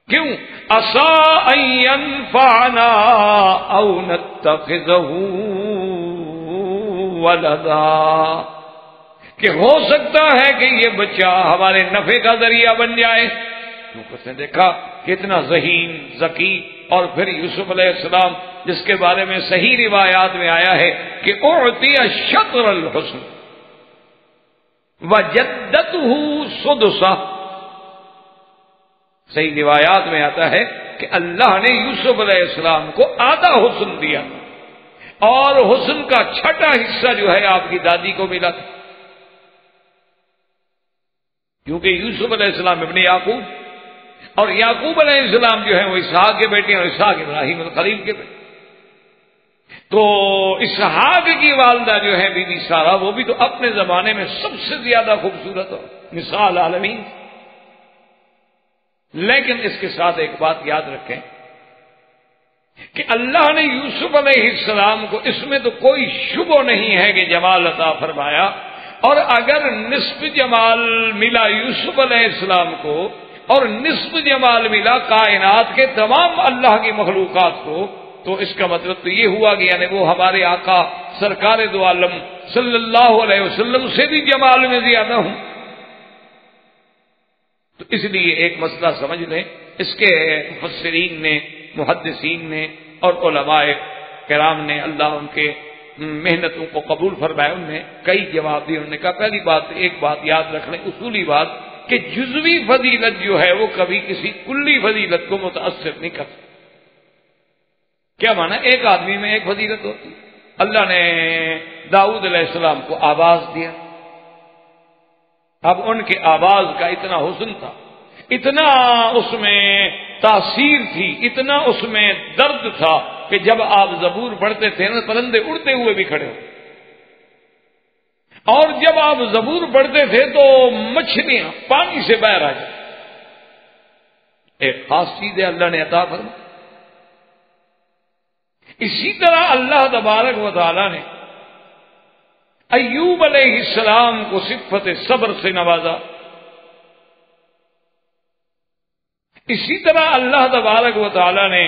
کیوں؟ عَسَىٰ أَن يَنفَعَنَا أَوْ نَتَّخِذَهُ وَلَدًا، کہ ہو سکتا ہے کہ یہ بچہ ہمارے نفع کا ذریعہ بن جائے۔ کیونکہ اس نے دیکھا کہ اتنا ذہین، ذکی، اور پھر یوسف علیہ السلام جس کے بارے میں صحیح روایات میں آیا ہے کہ اعطی شطر الحسن وجدته سدسہ، صحیح روایات میں آتا ہے کہ اللہ نے یوسف علیہ السلام کو آدھا حسن دیا، اور حسن کا چھٹا حصہ جو ہے آپ کی دادی کو ملا تھا، کیونکہ یوسف علیہ السلام ابن یعقوب، اور یعقوب علیہ السلام جو ہے وہ اسحاق کے بیٹے ہیں، اور اسحاق ابراہیم الخلیل کے بیٹے۔ تو اسحاق کی والدہ جو ہے بی بی سارہ، وہ بھی تو اپنے زمانے میں سب سے زیادہ خوبصورت ہو، مثال عالمین۔ لیکن اس کے ساتھ ایک بات یاد رکھیں کہ اللہ نے یوسف علیہ السلام کو اس میں تو کوئی شبہ نہیں ہے کہ جمال عطا فرمایا، اور اگر نصف جمال ملا یوسف علیہ السلام کو اور نصف جمال ملا کائنات کے تمام اللہ کی مخلوقات کو، تو اس کا مطلب تو یہ ہوا کہ یعنی وہ ہمارے آقا سرکار دو عالم صلی اللہ علیہ وسلم سے بھی جمال میں زیادہ ہوں۔ تو اس لیے ایک مسئلہ سمجھ لیں، اس کے مفسرین نے، محدثین نے اور علماء کرام نے، اللہ ان کے محنتوں کو قبول فرمائے، انہوں نے کئی جواب دیے۔ انہوں نے کہا پہلی بات، ایک بات یاد رکھ لیں، اصولی بات، کہ جزوی فضیلت جو ہے وہ کبھی کسی کلی فضیلت کو متاثر نہیں کر سکتی۔ کیا مانا؟ ایک آدمی میں ایک فضیلت ہوتی۔ اللہ نے داؤد علیہ السلام کو آواز دیا، اب ان کے آواز کا اتنا حسن تھا، اتنا اس میں تاثیر تھی، اتنا اس میں درد تھا کہ جب آپ زبور پڑھتے تھے نا، پرندے اڑتے ہوئے بھی کھڑے ہو، اور جب آپ زبور پڑھتے تھے تو مچھلیاں پانی سے باہر آ جائیں۔ ایک خاص چیز ہے اللہ نے عطا فرمائی۔ اسی طرح اللہ تبارک و تعالی نے ایوب علیہ السلام کو صفت صبر سے نوازا۔ اسی طرح اللہ تبارک و تعالی نے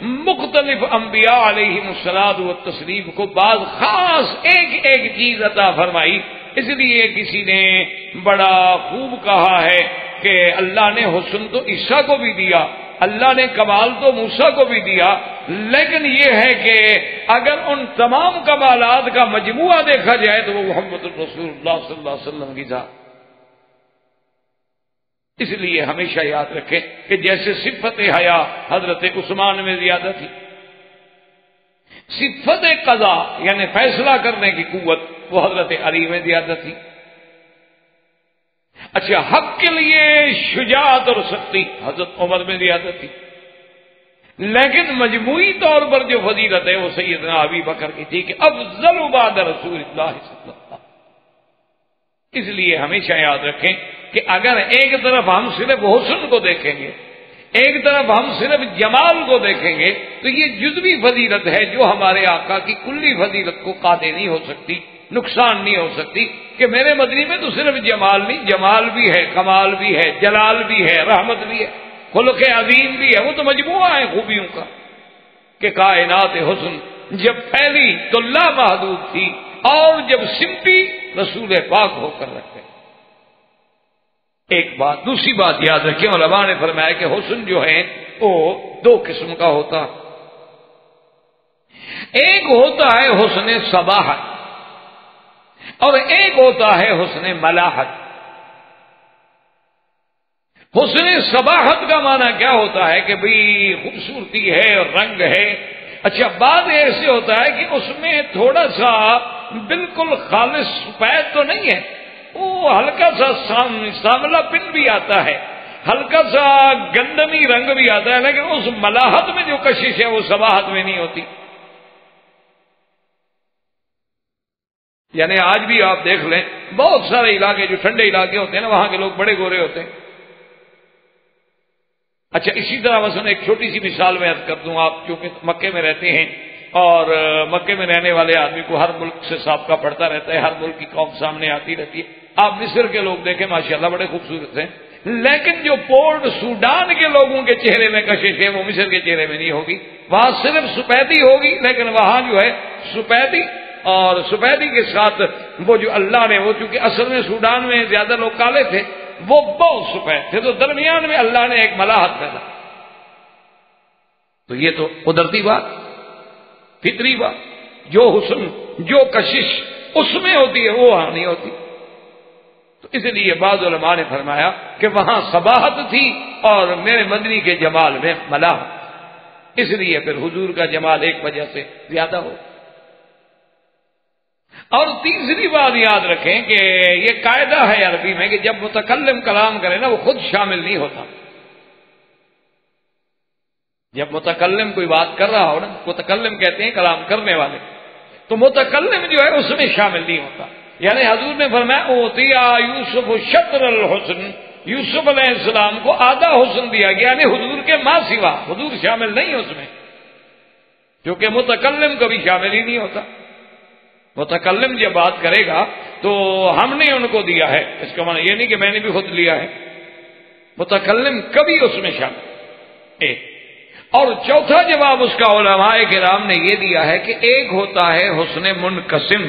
مختلف انبیاء علیہم الصلاۃ والتسلیم کو بعض خاص ایک ایک چیز عطا فرمائی۔ اس لیے کسی نے بڑا خوب کہا ہے کہ اللہ نے حسن تو عیسیٰ کو بھی دیا، اللہ نے کمال تو موسیٰ کو بھی دیا، لیکن یہ ہے کہ اگر ان تمام کمالات کا مجموعہ دیکھا جائے تو وہ محمد رسول اللہ صلی اللہ علیہ وسلم کی ذات۔ اس لیے ہمیشہ یاد رکھیں کہ جیسے صفت حیا حضرت عثمان میں زیادہ تھی، صفت قضا یعنی فیصلہ کرنے کی قوت وہ حضرت علی میں زیادہ تھی۔ اچھا، حق کے لیے شجاعت اور سختی حضرت عمر میں زیادہ تھی، لیکن مجموعی طور پر جو فضیلت ہے وہ سیدنا ابی بکر کی تھی کہ افضل بعد رسول اللہ صلی اللہ علیہ وسلم۔ اس لیے ہمیشہ یاد رکھیں کہ اگر ایک طرف ہم صرف حسن کو دیکھیں گے، ایک طرف ہم صرف جمال کو دیکھیں گے، تو یہ جزوی فضیلت ہے جو ہمارے آقا کی کلی فضیلت کو قاطع نہیں ہو سکتی، نقصان نہیں ہو سکتی کہ میرے مدنی میں تو صرف جمال نہیں، جمال بھی ہے، کمال بھی ہے، جلال بھی ہے، رحمت بھی ہے، خلق عظیم بھی ہے، وہ تو مجموعہ ہے خوبیوں کا کہ کائنات حسن جب پھیلی تو لامحدود تھی، اور جب سمٹی رسول پاک ہو کر رکھے۔ ایک بات، دوسری بات یاد رکھیں، علماء نے فرمایا کہ حسن جو ہے وہ دو قسم کا ہوتا، ایک ہوتا ہے حسن صباحت اور ایک ہوتا ہے حسن ملاحت۔ حسن صباحت کا معنی کیا ہوتا ہے کہ بھئی خوبصورتی ہے اور رنگ ہے۔ اچھا، بعد ایسے ہوتا ہے کہ اس میں تھوڑا سا بالکل خالص سفید تو نہیں ہے، وہ ہلکا سا سانولا پن بھی آتا ہے، ہلکا سا گندمی رنگ بھی آتا ہے، لیکن اس ملاحت میں جو کشش ہے وہ صباحت میں نہیں ہوتی۔ یعنی آج بھی آپ دیکھ لیں بہت سارے علاقے جو ٹھنڈے علاقے ہوتے ہیں نا، وہاں کے لوگ بڑے گورے ہوتے ہیں۔ اچھا، اسی طرح مثلا ایک چھوٹی سی مثال میں عرض کر دوں، آپ چونکہ مکے میں رہتے ہیں اور مکے میں رہنے والے آدمی کو ہر ملک سے سابقہ پڑتا رہتا ہے، ہر ملک کی قوم سامنے آتی رہتی ہے۔ آپ مصر کے لوگ دیکھیں ماشاءاللہ بڑے خوبصورت ہیں، لیکن جو پورٹ سوڈان کے لوگوں کے چہرے میں کشش ہے وہ مصر کے چہرے میں نہیں ہوگی، وہاں صرف سفیدی ہوگی، لیکن وہاں جو ہے سفیدی اور سفیدی کے ساتھ وہ جو اللہ نے، وہ چونکہ اصل میں سوڈان میں زیادہ لوگ کالے تھے، وہ بہت سفید تھے، تو درمیان میں اللہ نے ایک ملاحت پیدا۔ تو یہ تو قدرتی بات، فطری بات، جو حسن جو کشش اس میں ہوتی ہے وہ وہاں نہیں ہوتی۔ تو اس لیے بعض علماء نے فرمایا کہ وہاں صباحت تھی اور میرے مدنی کے جمال میں ملاحت، اس لیے پھر حضور کا جمال ایک وجہ سے زیادہ ہو۔ اور تیسری بات یاد رکھیں کہ یہ قاعدہ ہے عربی میں کہ جب متکلم کلام کرے نا وہ خود شامل نہیں ہوتا۔ جب متکلم کوئی بات کر رہا ہو نا، متکلم کہتے ہیں کلام کرنے والے، تو متکلم جو ہے اس میں شامل نہیں ہوتا۔ یعنی حضور نے فرمایا اوتیا یوسف شطر الحسن، یوسف علیہ السلام کو آدھا حسن دیا گیا، یعنی حضور کے ماں سوا، حضور شامل نہیں اس میں۔ کیونکہ متکلم کبھی شامل ہی نہیں ہوتا. متکلم جب بات کرے گا تو ہم نے ان کو دیا ہے، اس کا معنی یہ نہیں کہ میں نے بھی خود لیا ہے. متکلم کبھی اس میں شامل. ایک اور چوتھا جواب اس کا علماء کرام نے یہ دیا ہے کہ ایک ہوتا ہے حسن منقسم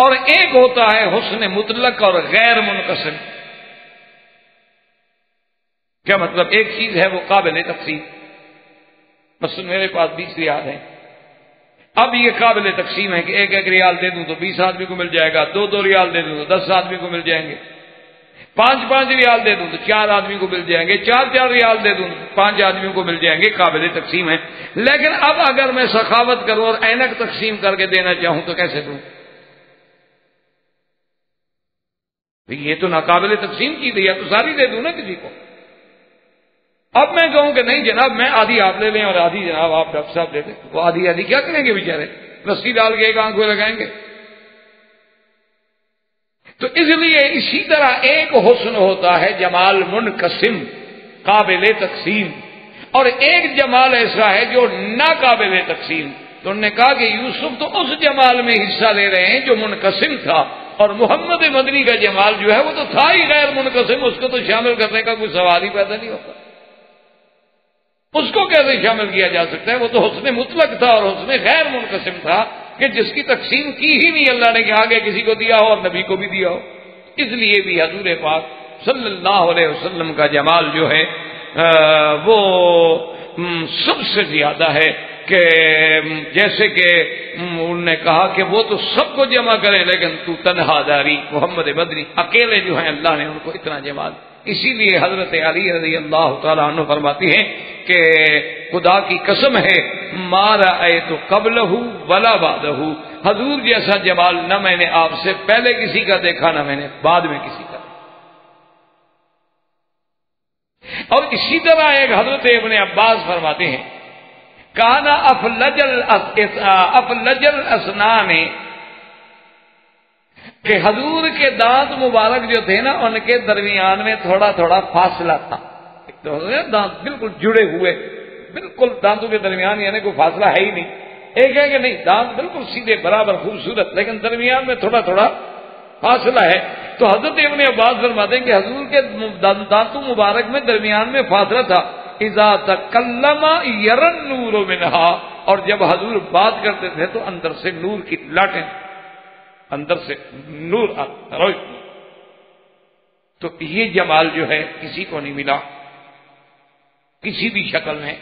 اور ایک ہوتا ہے حسن مطلق اور غیر منقسم. کیا مطلب؟ ایک چیز ہے وہ قابل تقسیم. مثلا میرے پاس 20 ریال ہیں، اب یہ قابل تقسیم ہے کہ ایک ایک ریال دے دوں تو 20 آدمی کو مل جائے گا، 2 ریال دے دوں تو 10 آدمی کو مل جائیں گے، 5 ریال دے دوں تو 4 آدمی کو مل جائیں گے، 4 ریال دے دوں تو 5 آدمیوں کو مل جائیں گے. قابل تقسیم ہے. لیکن اب اگر میں سخاوت کروں اور اینک تقسیم کر کے دینا چاہوں تو کیسے دوں؟ یہ تو ناقابل تقسیم کی دی ہے، تو ساری دے دوں نا کسی کو. اب میں کہوں کہ نہیں جناب میں آدھی آپ لے لیں اور آدھی جناب آپ ڈاکٹر صاحب لے لیں، وہ آدھی کیا کریں گے بیچارے؟ رسی ڈال کے ایک آنکھ میں لگائیں گے. تو اس لیے اسی طرح ایک حسن ہوتا ہے جمال منقسم قابل تقسیم، اور ایک جمال ایسا ہے جو ناقابل تقسیم. تو انہوں نے کہا کہ یوسف تو اس جمال میں حصہ لے رہے ہیں جو منقسم تھا، اور محمد مدنی کا جمال جو ہے وہ تو تھا ہی غیر منقسم، اس کو تو شامل کرنے کا کوئی سوال ہی پیدا نہیں ہوتا. اس کو کیسے شامل کیا جا سکتا ہے؟ وہ تو حسن مطلق تھا اور حسن غیر منقسم تھا کہ جس کی تقسیم کی ہی نہیں اللہ نے کہ آگے کسی کو دیا ہو اور نبی کو بھی دیا ہو. اس لیے بھی حضور پاک صلی اللہ علیہ وسلم کا جمال جو ہے وہ سب سے زیادہ ہے کہ جیسے کہ انہوں نے کہا کہ وہ تو سب کو جمع کرے لیکن تو تنہا داری. محمد مدنی اکیلے جو ہیں اللہ نے ان کو اتنا جمال. اسی لیے حضرت علی رضی اللہ تعالیٰ عنہ فرماتی ہیں کہ خدا کی قسم ہے ما رأیت قبلہ ولا بعدہ، حضور جیسا جمال نہ میں نے آپ سے پہلے کسی کا دیکھا نہ میں نے بعد میں کسی کا. اور اسی طرح ایک حضرت ابن عباس فرماتے ہیں کانا افلج الاسنان، کہ حضور کے دانت مبارک جو تھے نا ان کے درمیان میں تھوڑا تھوڑا فاصلہ تھا. دانت بالکل جڑے ہوئے، بالکل دانتوں کے درمیان یعنی کوئی فاصلہ ہے ہی نہیں. ایک ہے کہ نہیں دانت بالکل سیدھے برابر خوبصورت، لیکن درمیان میں تھوڑا تھوڑا فاصلہ ہے. تو حضرت ابن عباس فرماتے ہیں کہ حضور کے دانتوں مبارک میں درمیان میں فاصلہ تھا. اذا تکلم یری النور منہا، اور جب حضور بات کرتے تھے تو اندر سے نور کی لاٹیں، اندر سے نور روشنی. تو یہ جمال جو ہے کسی کو نہیں ملا کسی بھی شکل میں.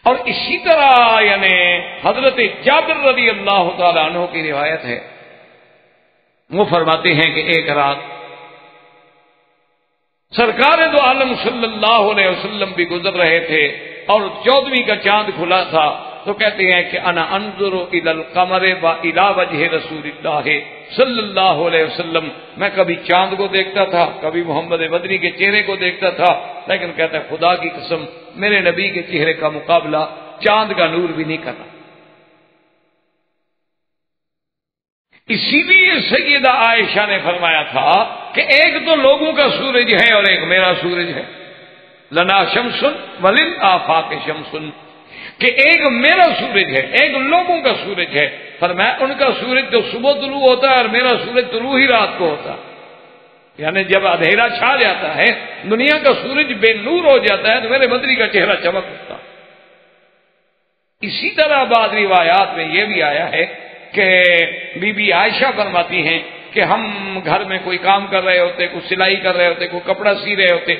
اور اسی طرح یعنی حضرت جابر رضی اللہ تعالی عنہ کی روایت ہے، وہ فرماتے ہیں کہ ایک رات سرکار دو عالم صلی اللہ علیہ وسلم بھی گزر رہے تھے اور 14ویں کا چاند کھلا تھا. تو کہتے ہیں کہ انا انظر الی القمر و الی وجہ رسول اللہ صلی اللہ علیہ وسلم، میں کبھی چاند کو دیکھتا تھا کبھی محمد مدنی کے چہرے کو دیکھتا تھا، لیکن کہتا ہے خدا کی قسم میرے نبی کے چہرے کا مقابلہ چاند کا نور بھی نہیں کرنا. اسی لیے سیدہ عائشہ نے فرمایا تھا کہ ایک تو لوگوں کا سورج ہے اور ایک میرا سورج ہے. لنا شمس وللآفاق شمس، کہ ایک میرا سورج ہے ایک لوگوں کا سورج ہے. فرمایا ان کا سورج تو صبح طلوع ہوتا ہے اور میرا سورج طلوع ہی رات کو ہوتا ہے. یعنی جب اندھیرا چھا جاتا ہے دنیا کا سورج بے نور ہو جاتا ہے تو میرے بدری کا چہرہ چمک اٹھتا. اسی طرح بعض روایات میں یہ بھی آیا ہے کہ بی بی عائشہ فرماتی ہیں کہ ہم گھر میں کوئی کام کر رہے ہوتے، کوئی سلائی کر رہے ہوتے، کوئی کپڑا سی رہے ہوتے،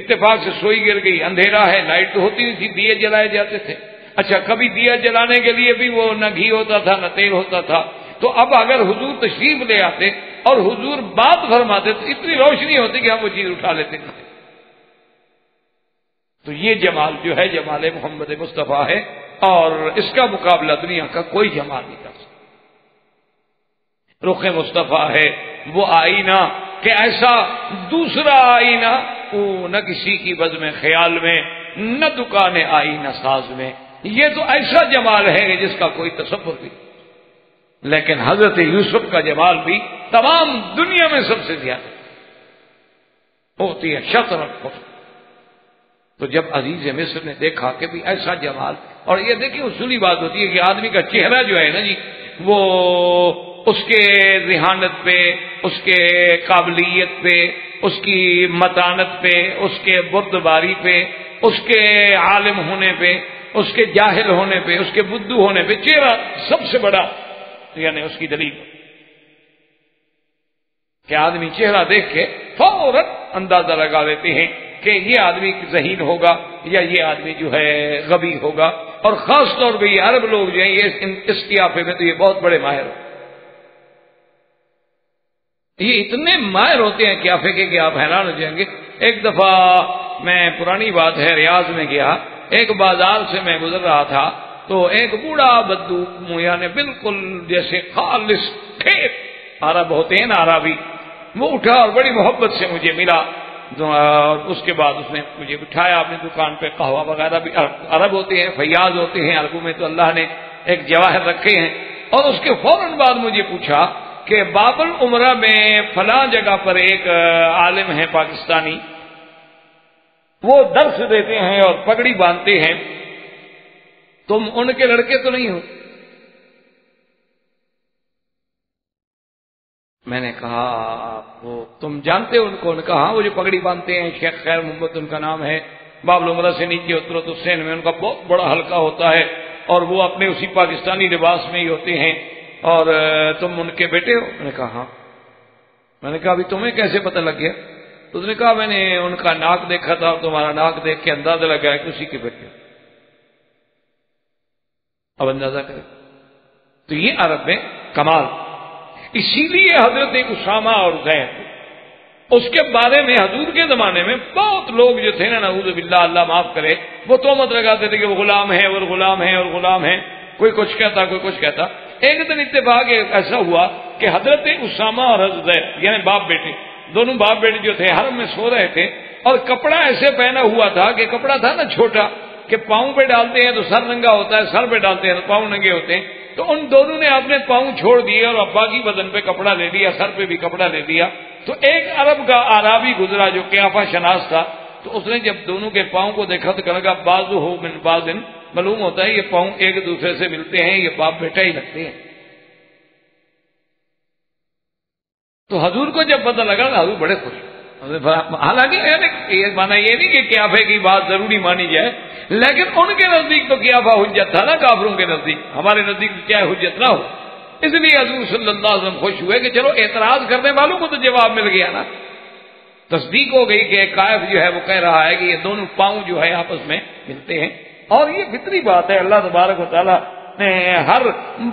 اتفاق سے سوئی گر گئی، اندھیرا ہے، لائٹ تو ہوتی نہیں تھی، دیے جلائے جاتے تھے. اچھا کبھی دیا جلانے کے لیے بھی وہ نہ گھی ہوتا تھا نہ تیل ہوتا تھا. تو اب اگر حضور تشریف لے آتے اور حضور بات فرماتے تو اتنی روشنی ہوتی کہ ہم وہ چیز اٹھا لیتے تھے. تو یہ جمال جو ہے جمال محمد مصطفیٰ ہے اور اس کا مقابلہ دنیا کا کوئی جمال نہیں کر سکتا. رخ مصطفیٰ ہے وہ آئینہ کہ ایسا دوسرا آئینہ نہ کسی کی بزم خیال میں نہ دکان آئینہ ساز میں. یہ تو ایسا جمال ہے کہ جس کا کوئی تصور نہیں. لیکن حضرت یوسف کا جمال بھی تمام دنیا میں سب سے زیادہ ہوتی ہے شطر الحسن. تو جب عزیز مصر نے دیکھا کہ بھی ایسا جمال، اور یہ دیکھیں اصولی بات ہوتی ہے کہ آدمی کا چہرہ جو ہے نا جی، وہ اس کے ذہانت پہ، اس کے قابلیت پہ، اس کی متانت پہ، اس کے بردباری پہ، اس کے عالم ہونے پہ، اس کے جاہل ہونے پہ، اس کے بدھو ہونے پہ، چہرہ سب سے بڑا یعنی اس کی دلیل کہ آدمی چہرہ دیکھ کے فوراً اندازہ لگا لیتے ہیں کہ یہ آدمی ذہین ہوگا یا یہ آدمی جو ہے غبی ہوگا. اور خاص طور پہ یہ عرب لوگ جو ہیں یہ اس قیافے میں تو یہ بہت بڑے ماہر ہوتے ہیں. یہ اتنے ماہر ہوتے ہیں قیافے کے کہ آپ حیران ہو جائیں گے. ایک دفعہ میں پرانی بات ہے ریاض میں گیا، ایک بازار سے میں گزر رہا تھا تو ایک بوڑھا بدو یعنی بالکل جیسے خالص کھیت عرب ہوتے ہیں نا عربی، وہ اٹھا اور بڑی محبت سے مجھے ملا. اور اس کے بعد اس نے مجھے بٹھایا اپنی دکان پہ. قہوہ وغیرہ بھی عرب ہوتے ہیں، فیاض ہوتے ہیں، عربوں میں تو اللہ نے ایک جواہر رکھے ہیں. اور اس کے فوراً بعد مجھے پوچھا کہ باب العمرہ میں فلاں جگہ پر ایک عالم ہے پاکستانی، وہ درس دیتے ہیں اور پگڑی باندھتے ہیں، تم ان کے لڑکے تو نہیں ہو؟ میں نے کہا وہ تم جانتے ہو ان کو؟ نے کہا ہاں، وہ جو پگڑی باندھتے ہیں شیخ خیر محمد ان کا نام ہے. باب العمرہ سے نیچے اترو تو سین میں ان کا بہت بڑا حلقہ ہوتا ہے اور وہ اپنے اسی پاکستانی لباس میں ہی ہوتے ہیں، اور تم ان کے بیٹے ہو؟ میں نے کہا ہاں. میں نے کہا ابھی تمہیں کیسے پتہ لگ گیا؟ تو اس نے کہا میں نے ان کا ناک دیکھا تھا اور تمہارا ناک دیکھ کے اندازہ لگایا کہ اسی کے بیٹے. اب اندازہ کریں تو یہ عرب میں کمال. اسی لیے حضرت اسامہ اور زید، اس کے بارے میں حضور کے زمانے میں بہت لوگ جو تھے نا نعوذ باللہ اللہ معاف کرے، وہ تہمت لگاتے تھے کہ وہ غلام ہے اور غلام ہے اور غلام ہے، کوئی کچھ کہتا کوئی کچھ کہتا. ایک دن اتفاق ایسا ہوا کہ حضرت اسامہ اور حضرت زید یعنی باپ بیٹے، دونوں باپ بیٹے جو تھے حرم میں سو رہے تھے، اور کپڑا ایسے پہنا ہوا تھا کہ کپڑا تھا نا چھوٹا کہ پاؤں پہ ڈالتے ہیں تو سر ننگا ہوتا ہے، سر پہ ڈالتے ہیں تو پاؤں ننگے ہوتے ہیں. تو ان دونوں نے اپنے پاؤں چھوڑ دیے اور ابا کی بدن پہ کپڑا لے لیا، سر پہ بھی کپڑا لے لیا. تو ایک عرب کا آرابی گزرا جو قیافہ شناس تھا، تو اس نے جب دونوں کے پاؤں کو دیکھا تو کہنے لگا بازو ہو من بازن، معلوم ہوتا ہے یہ پاؤں ایک دوسرے سے ملتے ہیں، یہ باپ بیٹا ہی لگتے ہیں. تو حضور کو جب پتہ لگا نا حضور بڑے خوش. حالانکہ یہ مانا یہ نہیں کہ قیافے کی بات ضروری مانی جائے، لیکن ان کے نزدیک تو قیافہ حجت تھا نا، کافروں کے نزدیک. ہمارے نزدیک چاہے حجت نہ ہو. اس لیے حضور صلی اللہ علیہ وسلم خوش ہوئے کہ چلو اعتراض کرنے والوں کو تو جواب مل گیا نا. تصدیق ہو گئی کہ قائف جو ہے وہ کہہ رہا ہے کہ یہ دونوں پاؤں جو ہے آپس میں ملتے ہیں. اور یہ فطری بات ہے. اللہ تبارک و تعالیٰ نے ہر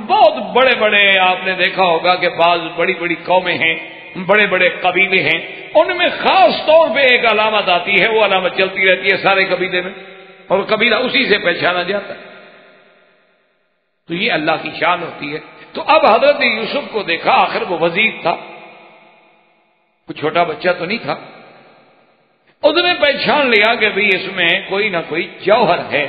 بہت بڑے بڑے آپ نے دیکھا ہوگا کہ بعض بڑی بڑی قومیں ہیں، بڑے بڑے قبیلے ہیں، ان میں خاص طور پہ ایک علامت آتی ہے، وہ علامت چلتی رہتی ہے سارے قبیلے میں، اور قبیلہ اسی سے پہچانا جاتا ہے. تو یہ اللہ کی شان ہوتی ہے. تو اب حضرت یوسف کو دیکھا، آخر وہ وزیر تھا، کوئی چھوٹا بچہ تو نہیں تھا. اس نے پہچان لیا کہ بھئی اس میں کوئی نہ کوئی جوہر ہے.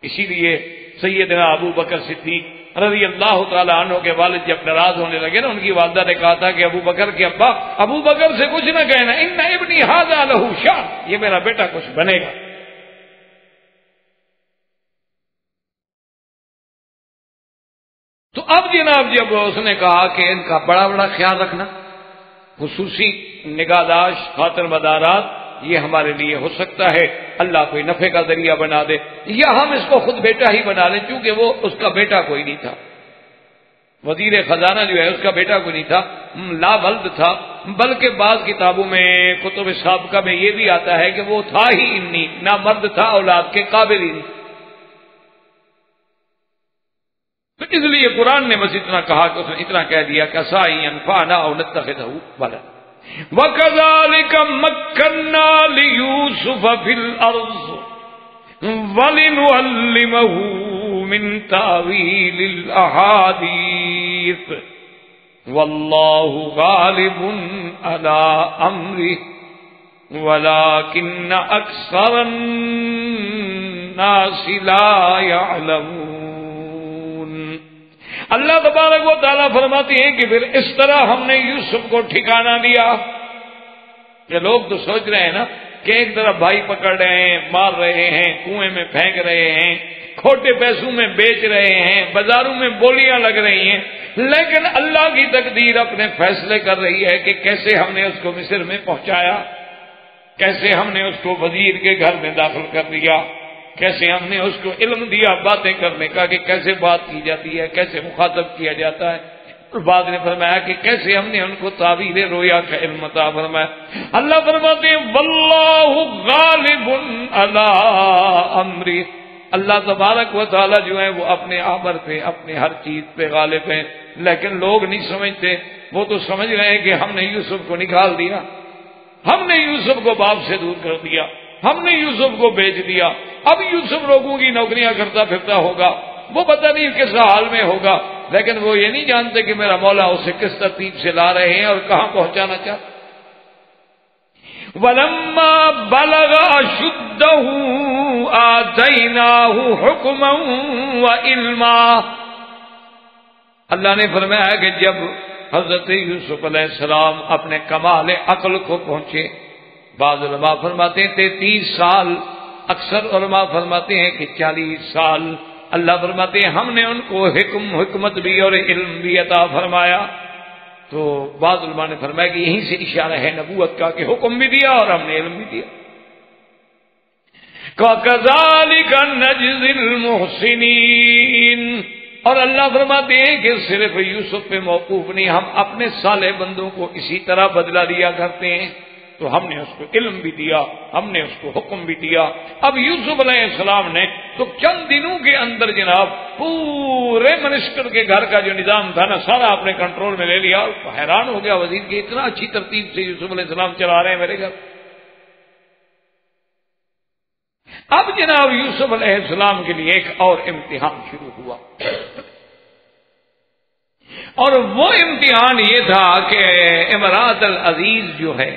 اسی لیے سیدنا ابو بکر صدیق رضی اللہ تعالیٰ عنہ کے والد جب ناراض ہونے لگے نا، ان کی والدہ نے کہا تھا کہ ابو بکر کے ابا ابو بکر سے کچھ نہ کہنا، ان ابنی ھذا لہ شان، یہ میرا بیٹا کچھ بنے گا. تو اب جناب جب اس نے کہا کہ ان کا بڑا بڑا خیال رکھنا، خصوصی نگہداشت، خاطر مدارات، یہ ہمارے لیے ہو سکتا ہے اللہ کوئی نفع کا ذریعہ بنا دے، یا ہم اس کو خود بیٹا ہی بنا لیں، چونکہ وہ اس کا بیٹا کوئی نہیں تھا. وزیر خزانہ جو ہے اس کا بیٹا کوئی نہیں تھا، لا ولد تھا. بلکہ بعض کتابوں میں کتب سابقہ میں یہ بھی آتا ہے کہ وہ تھا ہی انی، نہ مرد تھا اولاد کے قابل ہی نہیں. تو اس لیے قرآن نے بس اتنا کہا کہ اس نے اتنا کہہ دیا کہ سائی انفعنا او نتخذہ ولدا وَكَذَلِكَ مَكَّنَّا لِيُوسُفَ فِي الْأَرْضِ وَلِنُعَلِّمَهُ مِنْ تَأْوِيلِ الْأَحَادِيثِ وَاللَّهُ غَالِبٌ عَلَىٰ أَمْرِهِ وَلَكِنَّ أَكْثَرَ النَّاسِ لَا يَعْلَمُونَ. اللہ تبارک و تعالیٰ فرماتے ہیں کہ پھر اس طرح ہم نے یوسف کو ٹھکانہ دیا. کہ لوگ تو سوچ رہے ہیں نا کہ ایک طرف بھائی پکڑ رہے ہیں، مار رہے ہیں، کنویں میں پھینک رہے ہیں، کھوٹے پیسوں میں بیچ رہے ہیں، بازاروں میں بولیاں لگ رہی ہیں، لیکن اللہ کی تقدیر اپنے فیصلے کر رہی ہے کہ کیسے ہم نے اس کو مصر میں پہنچایا، کیسے ہم نے اس کو وزیر کے گھر میں داخل کر دیا، کیسے ہم نے اس کو علم دیا باتیں کرنے کا کہ کیسے بات کی جاتی ہے، کیسے مخاطب کیا جاتا ہے۔ اور بعد نے فرمایا کہ کیسے ہم نے ان کو تعبیر رویا کا علم عطا فرمایا۔ اللہ فرماتے ہیں واللہ غالب علی امری، اللہ تبارک و تعالی جو ہے وہ اپنے امر پہ، اپنے ہر چیز پہ غالب ہیں، لیکن لوگ نہیں سمجھتے۔ وہ تو سمجھ رہے ہیں کہ ہم نے یوسف کو نکال دیا، ہم نے یوسف کو باپ سے دور کر دیا، ہم نے یوسف کو بیچ دیا، اب یوسف لوگوں کی نوکریاں کرتا پھرتا ہوگا، وہ پتہ نہیں کس حال میں ہوگا، لیکن وہ یہ نہیں جانتے کہ میرا مولا اسے کس ترتیب سے لا رہے ہیں اور کہاں پہنچانا چاہتے۔ وَلَمَّا بَلَغَ أَشُدَّهُ آتَيْنَاهُ حُكْمًا وَعِلْمًا، اللہ نے فرمایا کہ جب حضرت یوسف علیہ السلام اپنے کمال عقل کو پہنچے، بعض علماء فرماتے ہیں 33 سال، اکثر علماء فرماتے ہیں کہ 40 سال، اللہ فرماتے ہیں ہم نے ان کو حکمت بھی اور علم بھی عطا فرمایا۔ تو بعض علماء نے فرمایا کہ یہیں سے اشارہ ہے نبوت کا کہ حکم بھی دیا اور ہم نے علم بھی دیا۔ وَكَذَلِكَ نَجْزِي الْمُحْسِنِينَ، اور اللہ فرماتے ہیں کہ صرف یوسف پہ موقوف نہیں، ہم اپنے صالح بندوں کو اسی طرح بدلہ دیا کرتے ہیں۔ تو ہم نے اس کو علم بھی دیا، ہم نے اس کو حکم بھی دیا۔ اب یوسف علیہ السلام نے تو چند دنوں کے اندر جناب پورے منسٹر کے گھر کا جو نظام تھا نا سارا اپنے کنٹرول میں لے لیا، اور حیران ہو گیا وزیر کہ اتنا اچھی ترتیب سے یوسف علیہ السلام چلا رہے ہیں میرے گھر۔ اب جناب یوسف علیہ السلام کے لیے ایک اور امتحان شروع ہوا، اور وہ امتحان یہ تھا کہ امراۃ العزیز جو ہے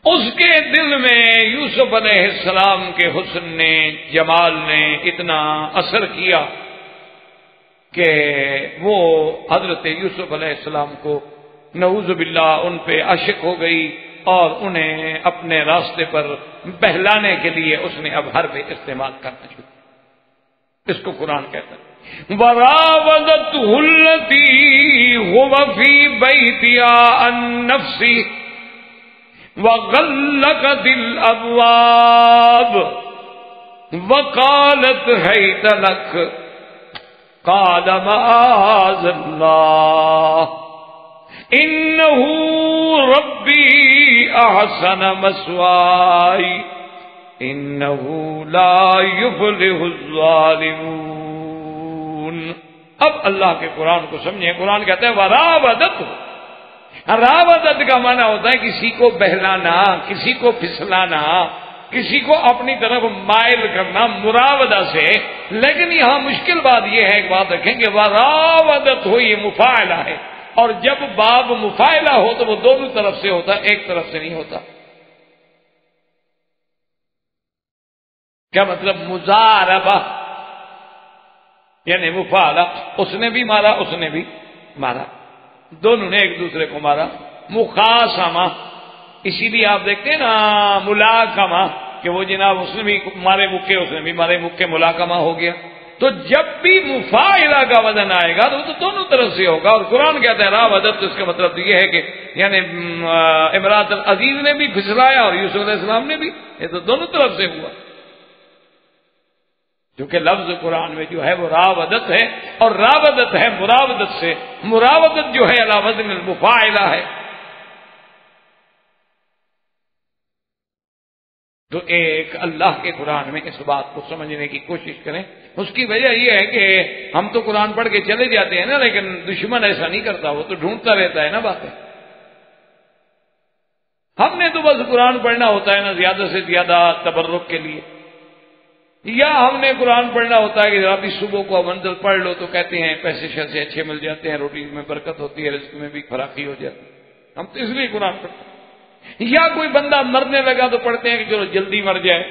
اس کے دل میں یوسف علیہ السلام کے حسن نے، جمال نے اتنا اثر کیا کہ وہ حضرت یوسف علیہ السلام کو نعوذ باللہ ان پہ عاشق ہو گئی، اور انہیں اپنے راستے پر بہلانے کے لیے اس نے اب حرب استعمال کرنا شروع۔ اس کو قرآن کہتا ہے وَرَاوَدَتْهُ الَّتِي هُوَ فِي بَيْتِهَا عَن نَّفْسِهِ وَغَلَّقَتِ الْأَبْوَابَ وَقَالَتْ هَيْتَ لَكَ قَالَ مَعَاذَ اللَّهِ إِنَّهُ رَبِّي أَحْسَنَ مَثْوَايَ إِنَّهُ لَا يُفْلِحُ الظَّالِمُونَ۔ اب اللہ کے قرآن کو سمجھیں، قرآن کہتا ہے وَرَاوَدَتْهُ، راودت کا معنی ہوتا ہے کسی کو بہلانا، کسی کو پھسلانا، کسی کو اپنی طرف مائل کرنا مراودہ سے۔ لیکن یہاں مشکل بات یہ ہے، ایک بات رکھیں کہ راودت ہو یہ مفاعلہ ہے، اور جب باب مفاعلہ ہو تو وہ دونوں طرف سے ہوتا ہے، ایک طرف سے نہیں ہوتا۔ کیا مطلب؟ مزاربہ یعنی مفاعلہ، اس نے بھی مارا اس نے بھی مارا، دونوں نے ایک دوسرے کو مارا۔ مخاصمہ، اسی لیے آپ دیکھتے ہیں نا ملاکمہ کہ وہ جناب اس نے بھی مارے مکے اس نے بھی مارے مکے، ملاکمہ ہو گیا۔ تو جب بھی مفاعلہ کا وزن آئے گا تو وہ تو دونوں طرف سے ہوگا، اور قرآن کہتا ہے راودت، تو اس کا مطلب یہ ہے کہ یعنی امراۃ العزیز نے بھی پھسلایا اور یوسف علیہ السلام نے بھی، یہ تو دونوں طرف سے ہوا، کیونکہ لفظ قرآن میں جو ہے وہ راودت ہے، اور راودت ہے مراودت سے، مراودت جو ہے علی وزن المفاعلہ ہے۔ تو ایک اللہ کے قرآن میں اس بات کو سمجھنے کی کوشش کریں۔ اس کی وجہ یہ ہے کہ ہم تو قرآن پڑھ کے چلے جاتے ہیں نا، لیکن دشمن ایسا نہیں کرتا، وہ تو ڈھونڈتا رہتا ہے نا باتیں۔ ہم نے تو بس قرآن پڑھنا ہوتا ہے نا زیادہ سے زیادہ تبرک کے لیے، یا ہم نے قرآن پڑھنا ہوتا ہے کہ ابھی صبح کو منزل پڑھ لو تو کہتے ہیں پیسے شیسے اچھے مل جاتے ہیں، روٹی میں برکت ہوتی ہے، رزق میں بھی فراخی ہو جاتی ہے، ہم تو اس لیے قرآن پڑھتے ہیں۔ یا کوئی بندہ مرنے لگا تو پڑھتے ہیں کہ چلو جلدی مر جائے،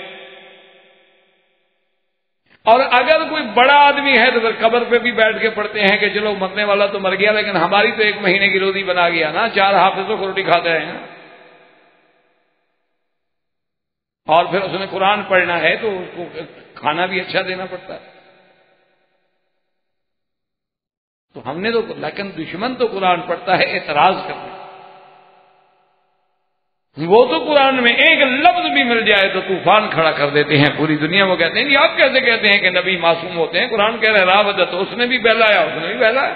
اور اگر کوئی بڑا آدمی ہے تو پھر قبر پہ بھی بیٹھ کے پڑھتے ہیں کہ چلو مرنے والا تو مر گیا لیکن ہماری تو 1 مہینے کی روزی بنا گیا نا، 4 حافظوں کو روٹی کھاتے رہے ہیں۔ اور پھر اس نے قرآن پڑھنا ہے تو اس کو کھانا بھی اچھا دینا پڑتا ہے. تو ہم نے تو، لیکن دشمن تو قرآن پڑھتا ہے اعتراض کرنے. وہ تو قرآن میں ایک لفظ بھی مل جائے تو طوفان کھڑا کر دیتے ہیں پوری دنیا. وہ کہتے ہیں جی آپ کیسے کہتے ہیں کہ نبی معصوم ہوتے ہیں؟ قرآن کہہ رہے راودت، اس نے بھی بہلایا، اس نے بھی بہلایا.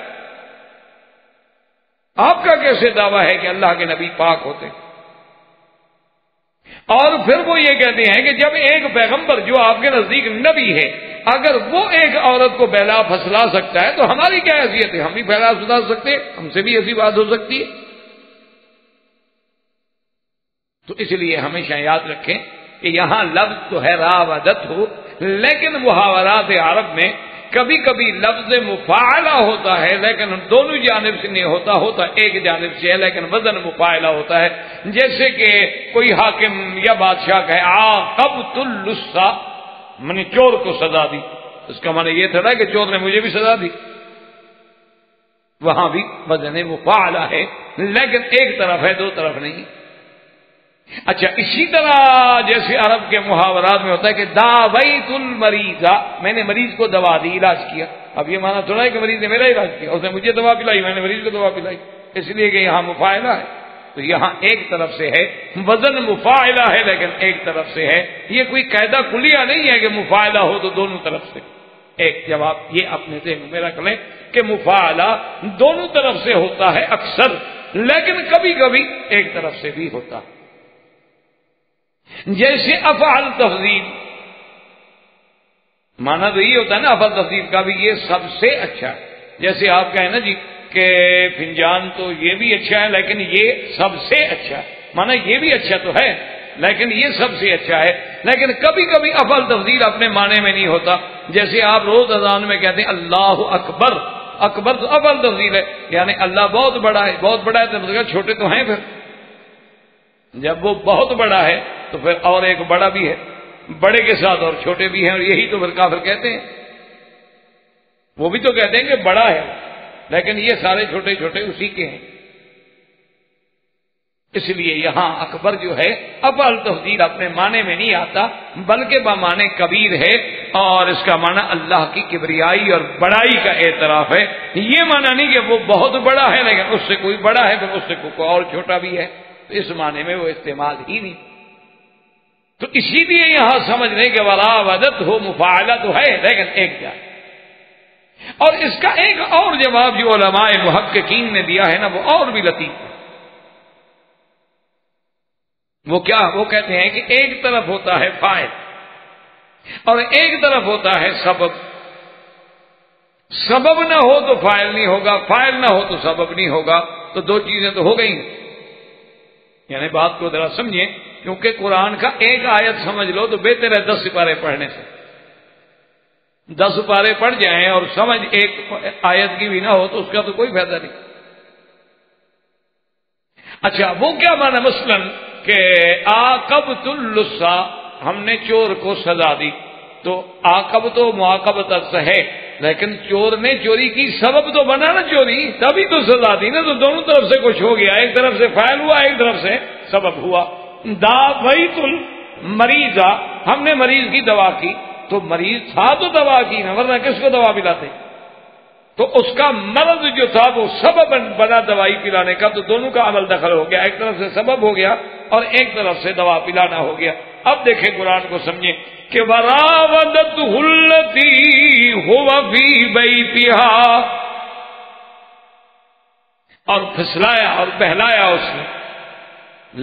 آپ کا کیسے دعویٰ ہے کہ اللہ کے نبی پاک ہوتے؟ اور پھر وہ یہ کہتے ہیں کہ جب ایک پیغمبر جو آپ کے نزدیک نبی ہے، اگر وہ ایک عورت کو بہلا پھسلا سکتا ہے تو ہماری کیا حیثیت ہے؟ ہم بھی بہلا پھسلا سکتے، ہم سے بھی ایسی بات ہو سکتی ہے. تو اس لیے ہمیشہ یاد رکھیں کہ یہاں لفظ تو ہے راودت ہو، لیکن محاورات عرب میں کبھی کبھی لفظ مفاعلہ ہوتا ہے، لیکن دونوں جانب سے نہیں ہوتا، ہوتا ایک جانب سے ہے لیکن وزن مفاعلہ ہوتا ہے. جیسے کہ کوئی حاکم یا بادشاہ کہے عاقبت اللص، میں نے چور کو سزا دی، اس کا معنی یہ تھا کہ چور نے مجھے بھی سزا دی. وہاں بھی وزن مفاعلہ ہے لیکن ایک طرف ہے، دو طرف نہیں. اچھا، اسی طرح جیسے عرب کے محاورات میں ہوتا ہے کہ داویت المریض، میں نے مریض کو دوا دی، علاج کیا. اب یہ معنی تھوڑا ہے کہ مریض نے میرا علاج کیا، اس نے مجھے دوا پلائی، میں نے مریض کو دوا پلائی، اس لیے کہ یہاں مفاعلہ ہے. تو یہاں ایک طرف سے ہے، وزن مفاعلہ ہے لیکن ایک طرف سے ہے. یہ کوئی قاعدہ کلیہ نہیں ہے کہ مفاعلہ ہو تو دونوں طرف سے. ایک جواب یہ اپنے ذہن میں رکھ لیں کہ مفاعلہ دونوں طرف سے ہوتا ہے اکثر، لیکن کبھی کبھی ایک طرف سے بھی ہوتا ہے. جیسے افعل تفضیل، مانا تو یہ ہوتا ہے نا افعل تفضیل کا بھی، یہ سب سے اچھا ہے. جیسے آپ کہیں نا جی کہ فنجان تو یہ بھی اچھا ہے لیکن یہ سب سے اچھا ہے، مانا یہ بھی اچھا تو ہے لیکن یہ سب سے اچھا ہے. لیکن کبھی کبھی افعل تفضیل اپنے معنی میں نہیں ہوتا. جیسے آپ روز اذان میں کہتے ہیں اللہ اکبر، اکبر تو افعل تفضیل ہے، یعنی اللہ بہت بڑا ہے. بہت بڑا ہے تو چھوٹے تو ہیں، پھر جب وہ بہت بڑا ہے تو پھر اور ایک بڑا بھی ہے، بڑے کے ساتھ اور چھوٹے بھی ہیں، اور یہی تو پھر کافر کہتے ہیں. وہ بھی تو کہتے ہیں کہ بڑا ہے لیکن یہ سارے چھوٹے چھوٹے اسی کے ہیں. اس لیے یہاں اکبر جو ہے افعل تفضیل اپنے معنی میں نہیں آتا بلکہ بمعنی کبیر ہے، اور اس کا معنی اللہ کی کبریائی اور بڑائی کا اعتراف ہے. یہ معنی نہیں کہ وہ بہت بڑا ہے لیکن اس سے کوئی بڑا ہے، پھر اس سے کوئی اور چھوٹا بھی ہے. تو اس معنی میں وہ استعمال ہی نہیں. تو اسی لیے یہاں سمجھ لیں کہ وراودت ہو، مفاعلہ تو ہے لیکن ایک جائے. اور اس کا ایک اور جواب جو علماء محققین نے دیا ہے نا، وہ اور بھی لطیف ہے. وہ کیا؟ وہ کہتے ہیں کہ ایک طرف ہوتا ہے فاعل اور ایک طرف ہوتا ہے سبب. سبب نہ ہو تو فاعل نہیں ہوگا، فاعل نہ ہو تو سبب نہیں ہوگا. تو دو چیزیں تو ہو گئی. یعنی بات کو ذرا سمجھیں، کیونکہ قرآن کا ایک آیت سمجھ لو تو بہتر ہے 10 سپارے پڑھنے سے. 10 سپارے پڑھ جائیں اور سمجھ ایک آیت کی بھی نہ ہو تو اس کا تو کوئی فائدہ نہیں. اچھا، وہ کیا مانا مثلا کہ عاقبت اللص، ہم نے چور کو سزا دی. تو عاقب تو معاقبت سے ہے، لیکن چور نے چوری کی، سبب تو بنا نا چوری، تبھی تو سزا دی نا. تو دونوں طرف سے کچھ ہو گیا، ایک طرف سے فاعل ہوا، ایک طرف سے سبب ہوا. داویت المریض، ہم نے مریض کی دوا کی. تو مریض تھا تو دوا کی نا، ورنہ کس کو دوا پلاتے؟ تو اس کا مرض جو تھا وہ سبب بنا دوائی پلانے کا. تو دونوں کا عمل دخل ہو گیا، ایک طرف سے سبب ہو گیا اور ایک طرف سے دوا پلانا ہو گیا. اب دیکھیں قرآن کو سمجھیں کہ وراودتہ التی هو فی بیتہا، اور پھسلایا اور بہلایا اس نے،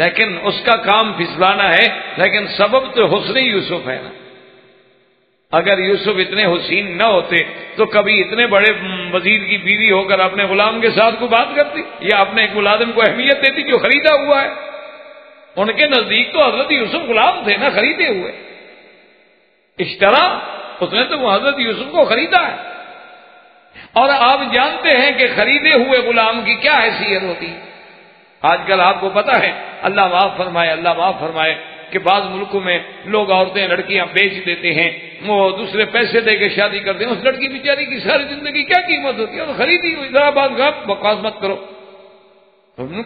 لیکن اس کا کام پھسلانا ہے، لیکن سبب تو حسن یوسف ہے نا. اگر یوسف اتنے حسین نہ ہوتے تو کبھی اتنے بڑے وزیر کی بیوی ہو کر اپنے غلام کے ساتھ کوئی بات کرتی یا اپنے ایک ملازم کو اہمیت دیتی جو خریدا ہوا ہے. ان کے نزدیک تو حضرت یوسف غلام تھے نا، خریدے ہوئے. اشترا، اس نے تو حضرت یوسف کو خریدا ہے. اور آپ جانتے ہیں کہ خریدے ہوئے غلام کی کیا حیثیت ہوتی ہے. آج کل آپ کو پتا ہے، اللہ معاف فرمائے، اللہ معاف فرمائے، کہ بعض ملکوں میں لوگ عورتیں لڑکیاں بیچ دیتے ہیں، وہ دوسرے پیسے دے کے شادی کرتے ہیں. اس لڑکی بیچاری کی ساری زندگی کیا قیمت ہوتی ہے؟ خریدی ہوئی. ذرا بات بکواس مت کرو.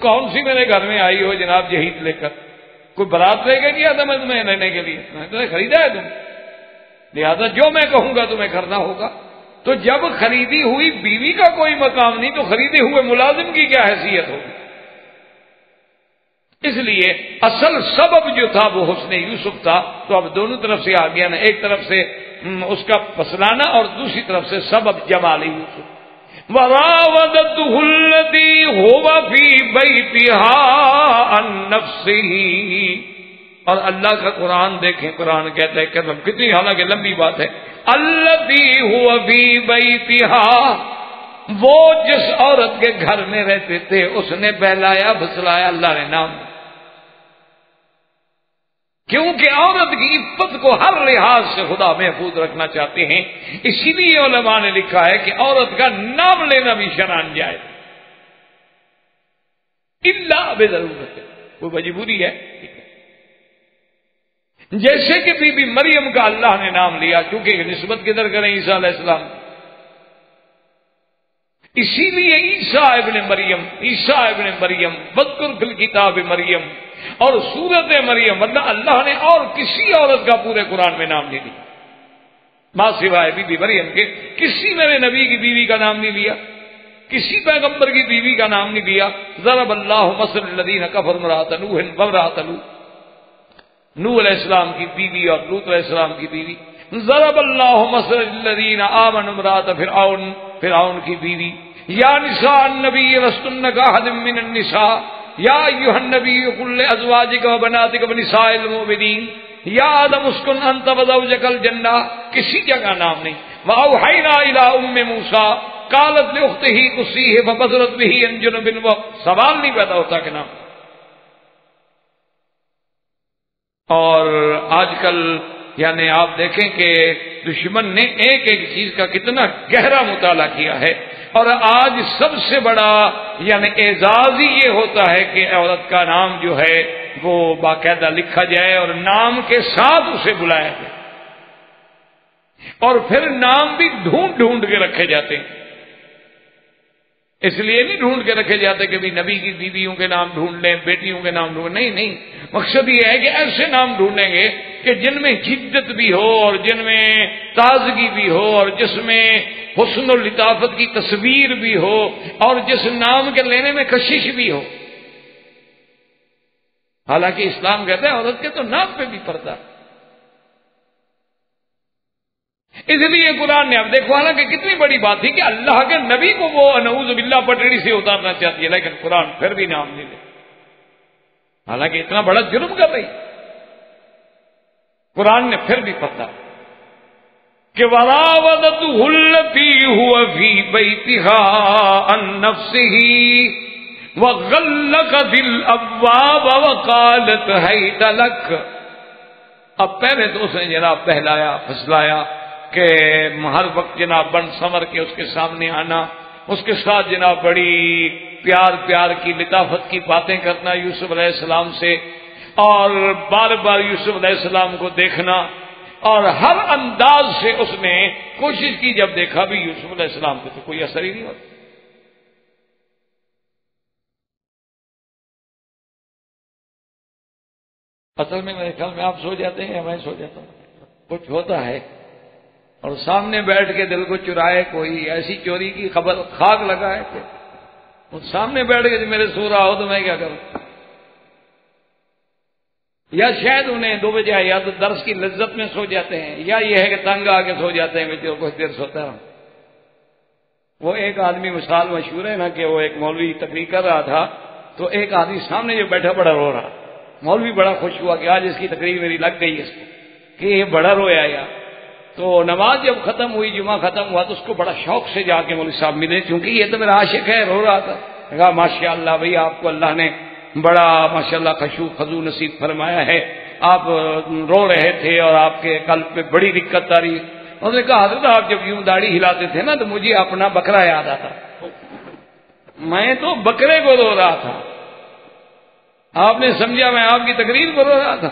کون سی میرے گھر میں آئی ہو جناب جہیز لے کر؟ کوئی برات لے کے گیا تھا میں تمہیں لینے کے لیے؟ میں نے خریدا ہے تم، لہذا جو میں کہوں گا تمہیں کرنا ہوگا۔ تو جب خریدی ہوئی بیوی کا کوئی مقام نہیں تو خریدے ہوئے ملازم کی کیا حیثیت ہوگی؟ اس لیے اصل سبب جو تھا وہ حسن یوسف تھا، تو اب دونوں طرف سے آ گیا نا، ایک طرف سے اس کا پسلانا اور دوسری طرف سے سبب جمال یوسف۔ وراودته التي هو في بيتها عن نفسه، اور اللہ کا قرآن دیکھیں، قرآن کہتا ہے کہ کتنی حالانکہ لمبی بات ہے، التي هو في بيتها، وہ جس عورت کے گھر میں رہتے تھے اس نے بہلایا بھسلایا اللہ نے نام، کیونکہ عورت کی عفت کو ہر لحاظ سے خدا محفوظ رکھنا چاہتے ہیں، اسی لیے علماء نے لکھا ہے کہ عورت کا نام لینا بھی شرعاً جائز الا بضرورت، کوئی مجبوری ہے۔ جیسے کہ بی بی مریم کا اللہ نے نام لیا، کیونکہ نسبت کدھر کریں عیسیٰ علیہ السلام، اسی لیے عیسیٰ ابن مریم واذکر فی الکتاب مریم اور سورت مریم، ورنہ اللہ نے اور کسی عورت کا پورے قرآن میں نام نہیں لیا، ماں سوائے بی بی مریم کے کسی میرے نبی کی بیوی کا نام نہیں لیا، کسی پیغمبر کی بیوی کا نام نہیں لیا۔ ضرب اللہ مثل الذین کفروا امرأۃ نوح وامرأۃ لوط، نوح علیہ السلام کی بیوی اور لوط علیہ السلام کی بیوی۔ ضرب اللہ مثل الذین آمنوا امرأۃ فرعون کی بیوی۔ یا نساء النبی لستن کاحد من النساء یا ایھا النبی قل لازواجک وبناتک ونساء المؤمنین یا آدم اسکن انت وزوجک الجنہ، کسی جگہ نام نہیں۔ واوحینا الی ام موسیٰ قالت لاختہ قصیہ فبصرت بہ عن جنب، سوال نہیں پیدا ہوتا کہ نام۔ اور آج کل یعنی آپ دیکھیں کہ دشمن نے ایک ایک چیز کا کتنا گہرا مطالعہ کیا ہے، اور آج سب سے بڑا یعنی اعزاز ہی یہ ہوتا ہے کہ عورت کا نام جو ہے وہ باقاعدہ لکھا جائے اور نام کے ساتھ اسے بلایا جائے، اور پھر نام بھی ڈھونڈ ڈھونڈ کے رکھے جاتے ہیں۔ اس لیے نہیں ڈھونڈ کے رکھے جاتے کہ بھی نبی کی بیویوں کے نام ڈھونڈ لیں، بیٹیوں کے نام ڈھونڈ، نہیں، مقصد یہ ہے کہ ایسے نام ڈھونڈیں گے کہ جن میں جدت بھی ہو اور جن میں تازگی بھی ہو اور جس میں حسن و لطافت کی تصویر بھی ہو اور جس نام کے لینے میں کشش بھی ہو۔ حالانکہ اسلام کہتا ہے عورت کے تو نام پہ بھی پردہ، اس لیے قرآن نے اب دیکھو حالانکہ کتنی بڑی بات تھی کہ اللہ کے نبی کو وہ نعوذ باللہ پٹڑی سے اتارنا چاہتی ہے، لیکن قرآن پھر بھی نام نہیں لے، حالانکہ اتنا بڑا جرم کر رہی، قرآن نے پھر بھی پکڑا کہ وراودته التي هو في بيتها عن نفسه وغلقت الابواب وقالت هيت لك۔ اب پہلے تو اس نے جناب بہلایا پھسلایا کہ ہر وقت جناب بن سمر کے اس کے سامنے آنا، اس کے ساتھ جناب بڑی پیار کی لطافت کی باتیں کرنا یوسف علیہ السلام سے، اور بار بار یوسف علیہ السلام کو دیکھنا، اور ہر انداز سے اس نے کوشش کی، جب دیکھا بھی یوسف علیہ السلام کو تو کوئی اثر ہی نہیں ہوتا۔ اصل میں میرے خیال میں آپ سو جاتے ہیں یا میں سو جاتا ہوں، کچھ ہوتا ہے اور سامنے بیٹھ کے دل کو چرائے، کوئی ایسی چوری کی خبر خاک لگائے کہ سامنے بیٹھ کے میرے سو رہا ہو تو میں کیا کروں، یا شاید انہیں 2 بجے یا تو درس کی لذت میں سو جاتے ہیں، یا یہ ہے کہ تنگ آ کے سو جاتے ہیں، میں جو کچھ دیر سوتا ہوں۔ وہ ایک آدمی مثال مشہور ہے نا کہ وہ ایک مولوی تقریر کر رہا تھا تو ایک آدمی سامنے جو بیٹھا بڑا رو رہا، مولوی بڑا خوش ہوا کہ آج اس کی تقریر میری لگ گئی اس کو کہ یہ بڑا رویا یار۔ تو نماز جب ختم ہوئی، جمعہ ختم ہوا تو اس کو بڑا شوق سے جا کے مولوی صاحب ملے، کیونکہ یہ تو میرا عاشق ہے، رو رہا تھا۔ کہا ماشاء اللہ بھائی آپ کو اللہ نے بڑا ماشاءاللہ خشوع خضوع نصیب فرمایا ہے، آپ رو رہے تھے اور آپ کے قلب پہ بڑی دقت آ رہی۔ انہوں نے کہا حضرت آپ جب یوں داڑھی ہلاتے تھے نا تو مجھے اپنا بکرا یاد آتا، میں تو بکرے کو رو رہا تھا، آپ نے سمجھا میں آپ کی تقریر کو رو رہا تھا،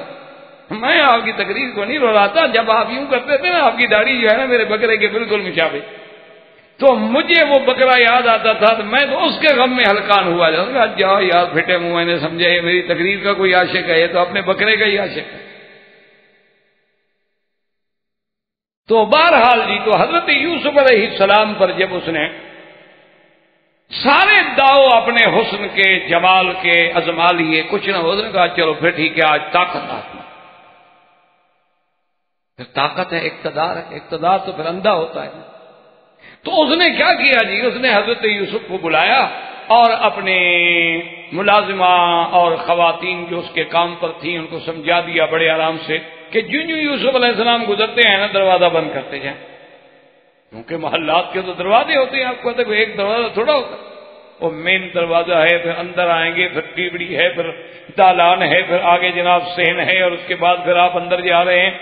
میں آپ کی تقریر کو نہیں رو رہا تھا، جب آپ یوں کرتے تھے نا آپ کی داڑھی جو ہے نا میرے بکرے کے بالکل مشابہ۔ تو مجھے وہ بکرا یاد آتا تھا تو میں تو اس کے غم میں ہلکان ہوا جاتا جاؤ یار پھٹے منہ، میں نے سمجھا یہ میری تقریر کا کوئی عاشق ہے، یہ تو اپنے بکرے کا ہی عاشق ہے۔ تو بہرحال جی، تو حضرت یوسف علیہ السلام پر جب اس نے سارے داؤ اپنے حسن کے، جمال کے ازما لیے، کچھ نہ ہو، کہا چلو پھر ٹھیک ہے، آج طاقت آتی، پھر طاقت ہے، اقتدار ہے، اقتدار تو پھر اندھا ہوتا ہے۔ تو اس نے کیا کیا جی، اس نے حضرت یوسف کو بلایا اور اپنے ملازمہ اور خواتین جو اس کے کام پر تھیں ان کو سمجھا دیا بڑے آرام سے کہ جوں یوسف علیہ السلام گزرتے ہیں نا دروازہ بند کرتے جائیں، کیونکہ محلات کے تو دروازے ہوتے ہیں، آپ کو پتا ہے ایک دروازہ تھوڑا ہوتا، وہ مین دروازہ ہے، پھر اندر آئیں گے، پھر ٹیبڑی ہے، پھر دالان ہے، پھر آگے جناب صحن ہے، اور اس کے بعد پھر آپ اندر جا رہے ہیں،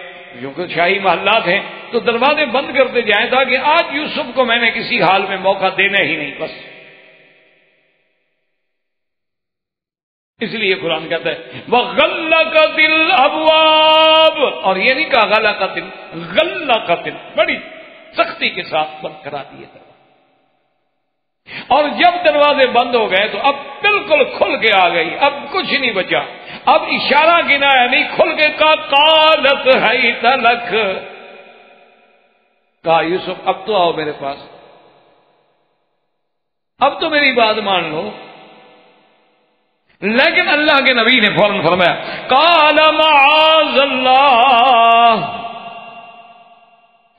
کیونکہ شاہی محلات ہیں، تو دروازے بند کرتے جائیں تاکہ آج یوسف کو میں نے کسی حال میں موقع دینا ہی نہیں، بس اس لیے قرآن کہتا ہے وَغَلَّقَتِ الْأَبْوَابُ، اور یہ نہیں کہا غلقت، غلقت، بڑی سختی کے ساتھ بند کرا دیے دروازے، اور جب دروازے بند ہو گئے تو اب بالکل کھل کے آ گئی، اب کچھ نہیں بچا، اب اشارہ گنایا نہیں، کھل کے کہا قالت حیت لک، کہا یوسف اب تو آؤ میرے پاس، اب تو میری بات مان لو۔ لیکن اللہ کے نبی نے فوراً فرمایا قال معاذ اللہ،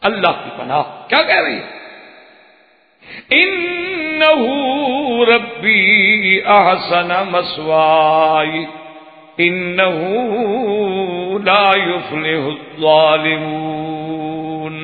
اللہ کی پناہ، کیا کہہ رہی ہے؟ انہ ربی احسن مثوائی انہ لا یفلح الظالمون۔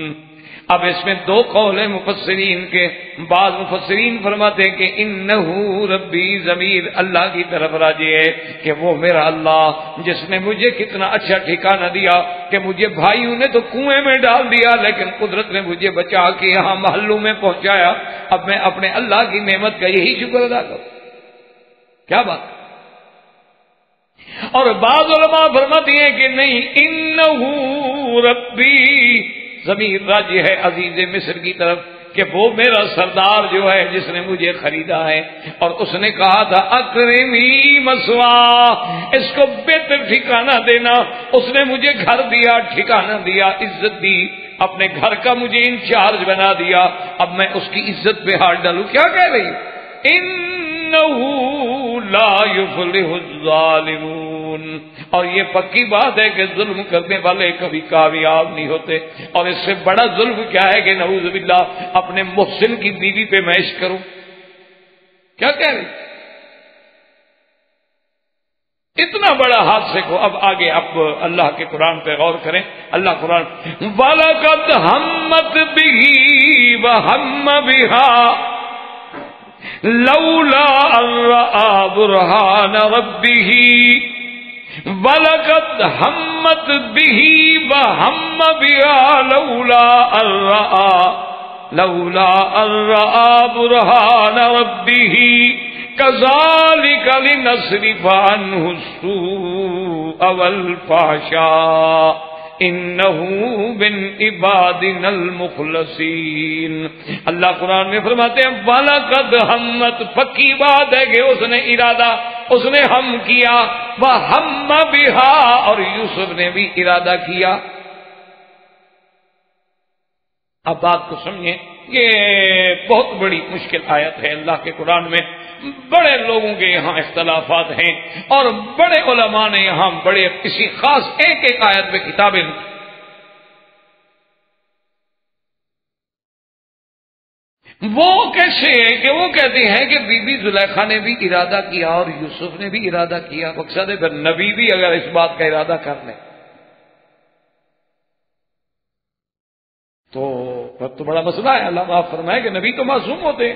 اب اس میں دو قول ہیں مفسرین کے، بعض مفسرین فرماتے ہیں کہ انہ ربی ضمیر اللہ کی طرف راجع ہے کہ وہ میرا اللہ جس نے مجھے کتنا اچھا ٹھکانہ دیا کہ مجھے بھائیوں نے تو کنویں میں ڈال دیا لیکن قدرت نے مجھے بچا کے یہاں محلوں میں پہنچایا، اب میں اپنے اللہ کی نعمت کا یہی شکر ادا کروں۔ کیا بات! اور بعض علماء فرماتے ہیں کہ نہیں، انہ ربی ضمیر راجع ہے عزیز مصر کی طرف کہ وہ میرا سردار جو ہے جس نے مجھے خریدا ہے، اور اس نے کہا تھا اکرمی مثوا، اس کو بہتر ٹھکانہ دینا، اس نے مجھے گھر دیا، ٹھکانہ دیا، عزت دی، اپنے گھر کا مجھے انچارج بنا دیا، اب میں اس کی عزت پہ ہاتھ ڈالوں۔ کیا کہہ رہی؟ انہ لا یفلح الظالمون، اور یہ پکی بات ہے کہ ظلم کرنے والے کبھی کامیاب نہیں ہوتے، اور اس سے بڑا ظلم کیا ہے کہ نعوذ باللہ اپنے محسن کی بیوی پہ میں عشق کروں۔ کیا کہہ رہے؟ اتنا بڑا حادثے کو اب آگے اب اللہ کے قرآن پہ غور کریں۔ اللہ قرآن وَلَقَدْ هَمَّتْ بِهِ وَهَمَّ بِهَا لولا ان رأى برهان ربه وَلَقَدْ هَمَّتْ بِهِ وَهَمَّ بِهَا لولا ان رأى برهان ربه كذلك لنصرف عنه السوء والفحشاء انہ من عبادنا المخلصین۔ اللہ قرآن میں فرماتے ہیں وَلَقَدْ ہمت، پکی بات ہے کہ اس نے ارادہ، اس نے ہم کیا، وَهَمَّ بِهَا، اور یوسف نے بھی ارادہ کیا۔ اب بات کو سمجھیں، یہ بہت بڑی مشکل آیت ہے اللہ کے قرآن میں، بڑے لوگوں کے یہاں اختلافات ہیں اور بڑے علماء نے یہاں بڑے کسی خاص ایک ایک آیت میں کتابیں، وہ کیسے کہ وہ کہتے ہیں کہ بی بی زلیخا نے بھی ارادہ کیا اور یوسف نے بھی ارادہ کیا، مقصد ہے پھر نبی بھی اگر اس بات کا ارادہ کر لیں تو بڑا مسئلہ ہے۔ اللہ معاف فرمائے کہ نبی تو معصوم ہوتے ہیں،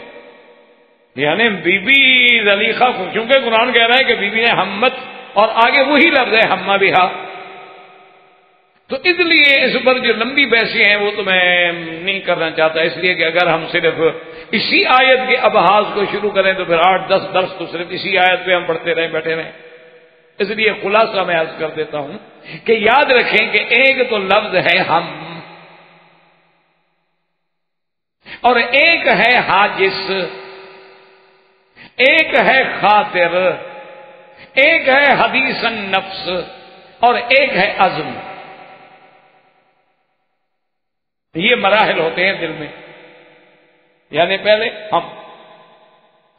یعنی بی بی زلیخا کو چونکہ قرآن کہہ رہا ہے کہ بی بی نے ہمت، اور آگے وہی لفظ ہے ہمہ بہا، تو اس لیے اس پر جو لمبی بحثیں ہیں وہ تو میں نہیں کرنا چاہتا، اس لیے کہ اگر ہم صرف اسی آیت کے ابحاث کو شروع کریں تو پھر 8-10 درس تو صرف اسی آیت پہ ہم پڑھتے رہیں، بیٹھے رہیں۔ اس لیے خلاصہ میں عرض کر دیتا ہوں کہ یاد رکھیں کہ ایک تو لفظ ہے ہم، اور ایک ہے حاجس، ایک ہے خاطر، ایک ہے حدیث النفس، اور ایک ہے عزم۔ یہ مراحل ہوتے ہیں دل میں، یعنی پہلے ہم،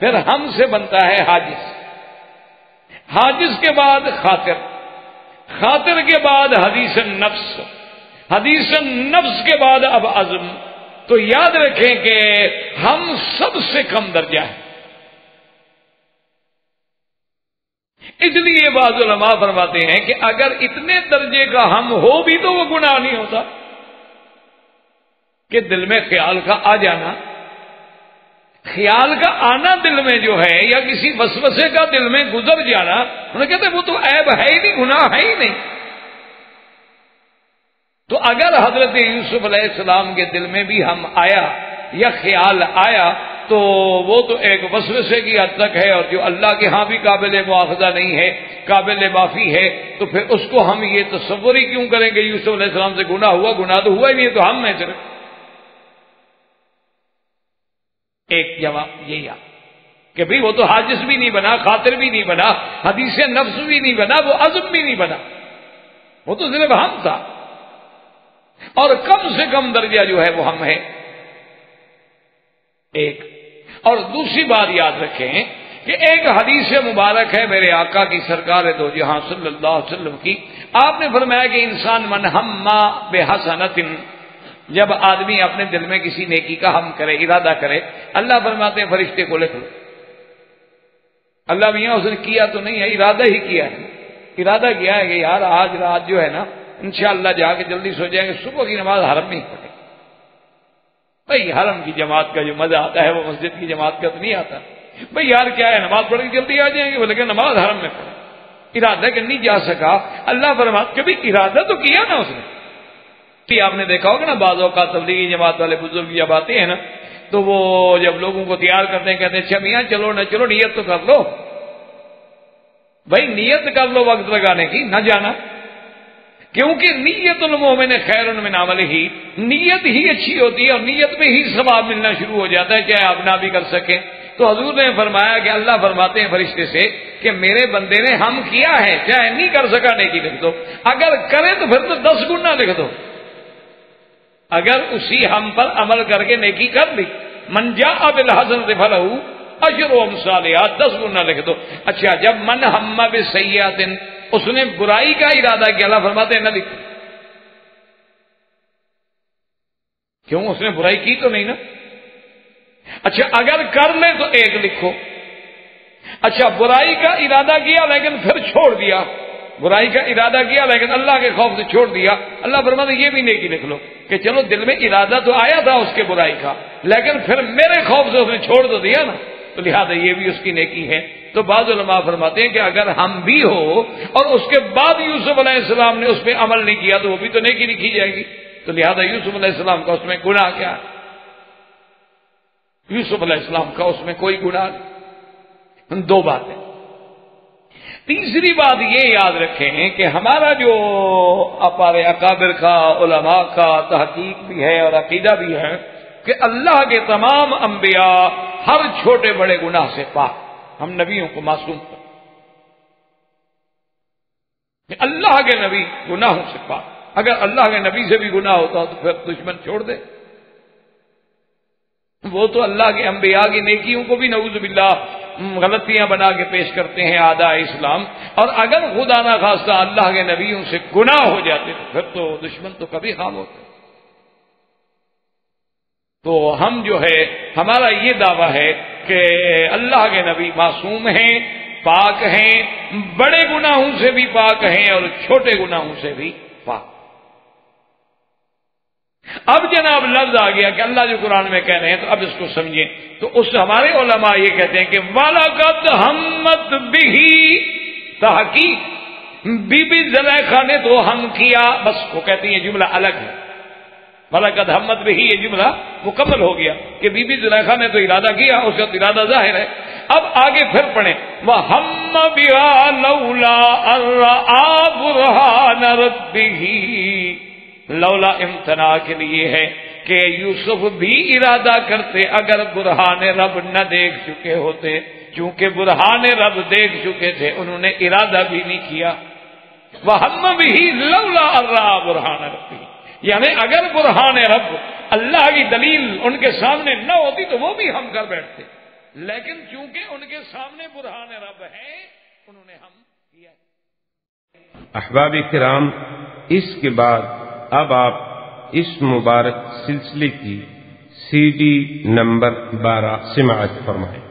پھر ہم سے بنتا ہے حاجس، حاجس کے بعد خاطر، خاطر کے بعد حدیث النفس، حدیث النفس کے بعد اب عزم۔ تو یاد رکھیں کہ ہم سب سے کم درجہ ہے، اس لیے بعض علماء فرماتے ہیں کہ اگر اتنے درجے کا ہم ہو بھی تو وہ گناہ نہیں ہوتا، کہ دل میں خیال کا آ جانا، خیال کا آنا دل میں جو ہے، یا کسی وسوسے کا دل میں گزر جانا، انہیں کہتے ہیں وہ تو عیب ہے ہی نہیں، گناہ ہے ہی نہیں۔ تو اگر حضرت یوسف علیہ السلام کے دل میں بھی ہم آیا یا خیال آیا تو وہ تو ایک وسوسے کی حد تک ہے، اور جو اللہ کے ہاں بھی قابل مواخذہ نہیں ہے، قابل معافی ہے، تو پھر اس کو ہم یہ تصور ہی کیوں کریں کہ یوسف علیہ السلام سے گناہ ہوا؟ گناہ تو ہوا ہی نہیں، تو ہم میں صرف ایک جواب یہی آ کہ بھئی وہ تو حاجس بھی نہیں بنا، خاطر بھی نہیں بنا، حدیث نفس بھی نہیں بنا، وہ عزم بھی نہیں بنا، وہ تو صرف ہم تھا، اور کم سے کم درجہ جو ہے وہ ہم ہے ایک۔ اور دوسری بات یاد رکھیں کہ ایک حدیث مبارک ہے میرے آقا کی سرکار دو جہاں صلی اللہ علیہ وسلم کی، آپ نے فرمایا کہ انسان من ہما بحسنۃ، جب آدمی اپنے دل میں کسی نیکی کا ہم کرے، ارادہ کرے، اللہ فرماتے ہیں فرشتے کو لکھ لو۔ اللہ بھی یہاں اس نے کیا تو نہیں ہے، ارادہ ہی کیا ہے، ارادہ کیا ہے کہ یار آج رات جو ہے نا انشاءاللہ جا کے جلدی سو جائیں گے، صبح کی نماز حرم میں ہی پڑھیں۔ بھائی حرم کی جماعت کا جو مزہ آتا ہے وہ مسجد کی جماعت کا تو نہیں آتا۔ بھئی یار کیا ہے، نماز پڑھ کے جلدی آ جائیں گے، وہ لیکن نماز حرم میں پڑھیں۔ ارادہ کہ نہیں جا سکا، اللہ فرماتے کبھی ارادہ تو کیا نا اس نے۔ آپ نے دیکھا ہوگا نا بعض اوقات تبلیغی جماعت والے بزرگ جب آتے ہیں نا تو وہ جب لوگوں کو تیار کرتے ہیں کہتے ہیں اچھا میاں چلو نہ چلو نیت تو کر لو۔ بھائی نیت کر لو وقت لگانے کی، نہ جانا، کیونکہ نیت المومن خیر من عملہ، نیت ہی اچھی ہوتی ہے اور نیت میں ہی ثواب ملنا شروع ہو جاتا ہے، چاہے آپ نہ بھی کر سکیں۔ تو حضور نے فرمایا کہ اللہ فرماتے ہیں فرشتے سے کہ میرے بندے نے ہم کیا ہے، چاہے نہیں کر سکا نیکی لکھ دو، اگر کرے تو پھر تو 10 گنا لکھ دو، اگر اسی ہم پر عمل کر کے نیکی کر لی۔ من جاء بالحسنۃ فلہ اجر امثالھا، 10 گنا لکھ دو۔ اچھا جب من ہم بسیئۃ، اس نے برائی کا ارادہ کیا، اللہ فرماتے ہیں نہ لکھو، کیوں؟ اس نے برائی کی تو نہیں نا۔ اچھا اگر کر لے تو 1 لکھو۔ اچھا برائی کا ارادہ کیا لیکن پھر چھوڑ دیا، برائی کا ارادہ کیا لیکن اللہ کے خوف سے چھوڑ دیا، اللہ فرماتے ہیں یہ بھی نیکی لکھ لو کہ چلو دل میں ارادہ تو آیا تھا اس کے برائی کا، لیکن پھر میرے خوف سے اس نے چھوڑ تو دیا نا، تو لہذا یہ بھی اس کی نیکی ہے۔ تو بعض علماء فرماتے ہیں کہ اگر ہم بھی ہو اور اس کے بعد یوسف علیہ السلام نے اس پہ عمل نہیں کیا تو وہ بھی تو نیکی لکھی جائے گی، تو لہذا یوسف علیہ السلام کا اس میں گناہ کیا ہے؟ یوسف علیہ السلام کا اس میں کوئی گناہ نہیں۔ 2 باتیں۔ تیسری بات یہ یاد رکھیں کہ ہمارا جو اپارے اکابر کا، علماء کا تحقیق بھی ہے اور عقیدہ بھی ہے کہ اللہ کے تمام انبیاء ہر چھوٹے بڑے گناہ سے پاک، ہم نبیوں کو معصوم کرتے ہیں، اللہ کے نبی گناہوں سے پاک۔ اگر اللہ کے نبی سے بھی گناہ ہوتا تو پھر دشمن چھوڑ دے، وہ تو اللہ کے انبیاء کی نیکیوں کو بھی نعوذ باللہ غلطیاں بنا کے پیش کرتے ہیں اعداء اسلام، اور اگر خدا نہ خواستہ اللہ کے نبیوں سے گناہ ہو جاتے تو پھر تو دشمن تو کبھی خام ہوتے۔ تو ہم جو ہے ہمارا یہ دعویٰ ہے کہ اللہ کے نبی معصوم ہیں، پاک ہیں، بڑے گناہوں سے بھی پاک ہیں اور چھوٹے گناہوں سے بھی پاک۔ اب جناب لفظ آ گیا کہ اللہ جو قرآن میں کہہ رہے ہیں، تو اب اس کو سمجھیں۔ تو اس ہمارے علماء یہ کہتے ہیں کہ وَلَقَدْ ہَمَّتْ بِهِ، تحقیق بی بی زلیخا نے تو ہم کیا، بس وہ کہتے ہیں یہ جملہ الگ ہے، وَلَقَدْ ہَمَّتْ بِهِ یہ جملہ مکمل ہو گیا کہ بی بی زلیخا نے تو ارادہ کیا، اس کا ارادہ ظاہر ہے۔ اب آگے پھر پڑھیں وَهَمَّ بِهَا لَوْلَا أَن رَّأَىٰ بُرْهَانَ رَبِّهِ، لولا امتناع کے لیے ہے کہ یوسف بھی ارادہ کرتے اگر برہان رب نہ دیکھ چکے ہوتے، چونکہ برہان رب دیکھ چکے تھے انہوں نے ارادہ بھی نہیں کیا. وَهَمَّ بِهِ لَوْلَا أَن رَأَىٰ بُرْهَانَ رَبِّهِ، یعنی اگر برہان رب اللہ کی دلیل ان کے سامنے نہ ہوتی تو وہ بھی ہم کر بیٹھتے، لیکن چونکہ ان کے سامنے برہان رب ہے انہوں نے ہم کیا. احباب کرام، اس کے بعد اب آپ اس مبارک سلسلے کی CD نمبر 12 سماعت فرمائیں.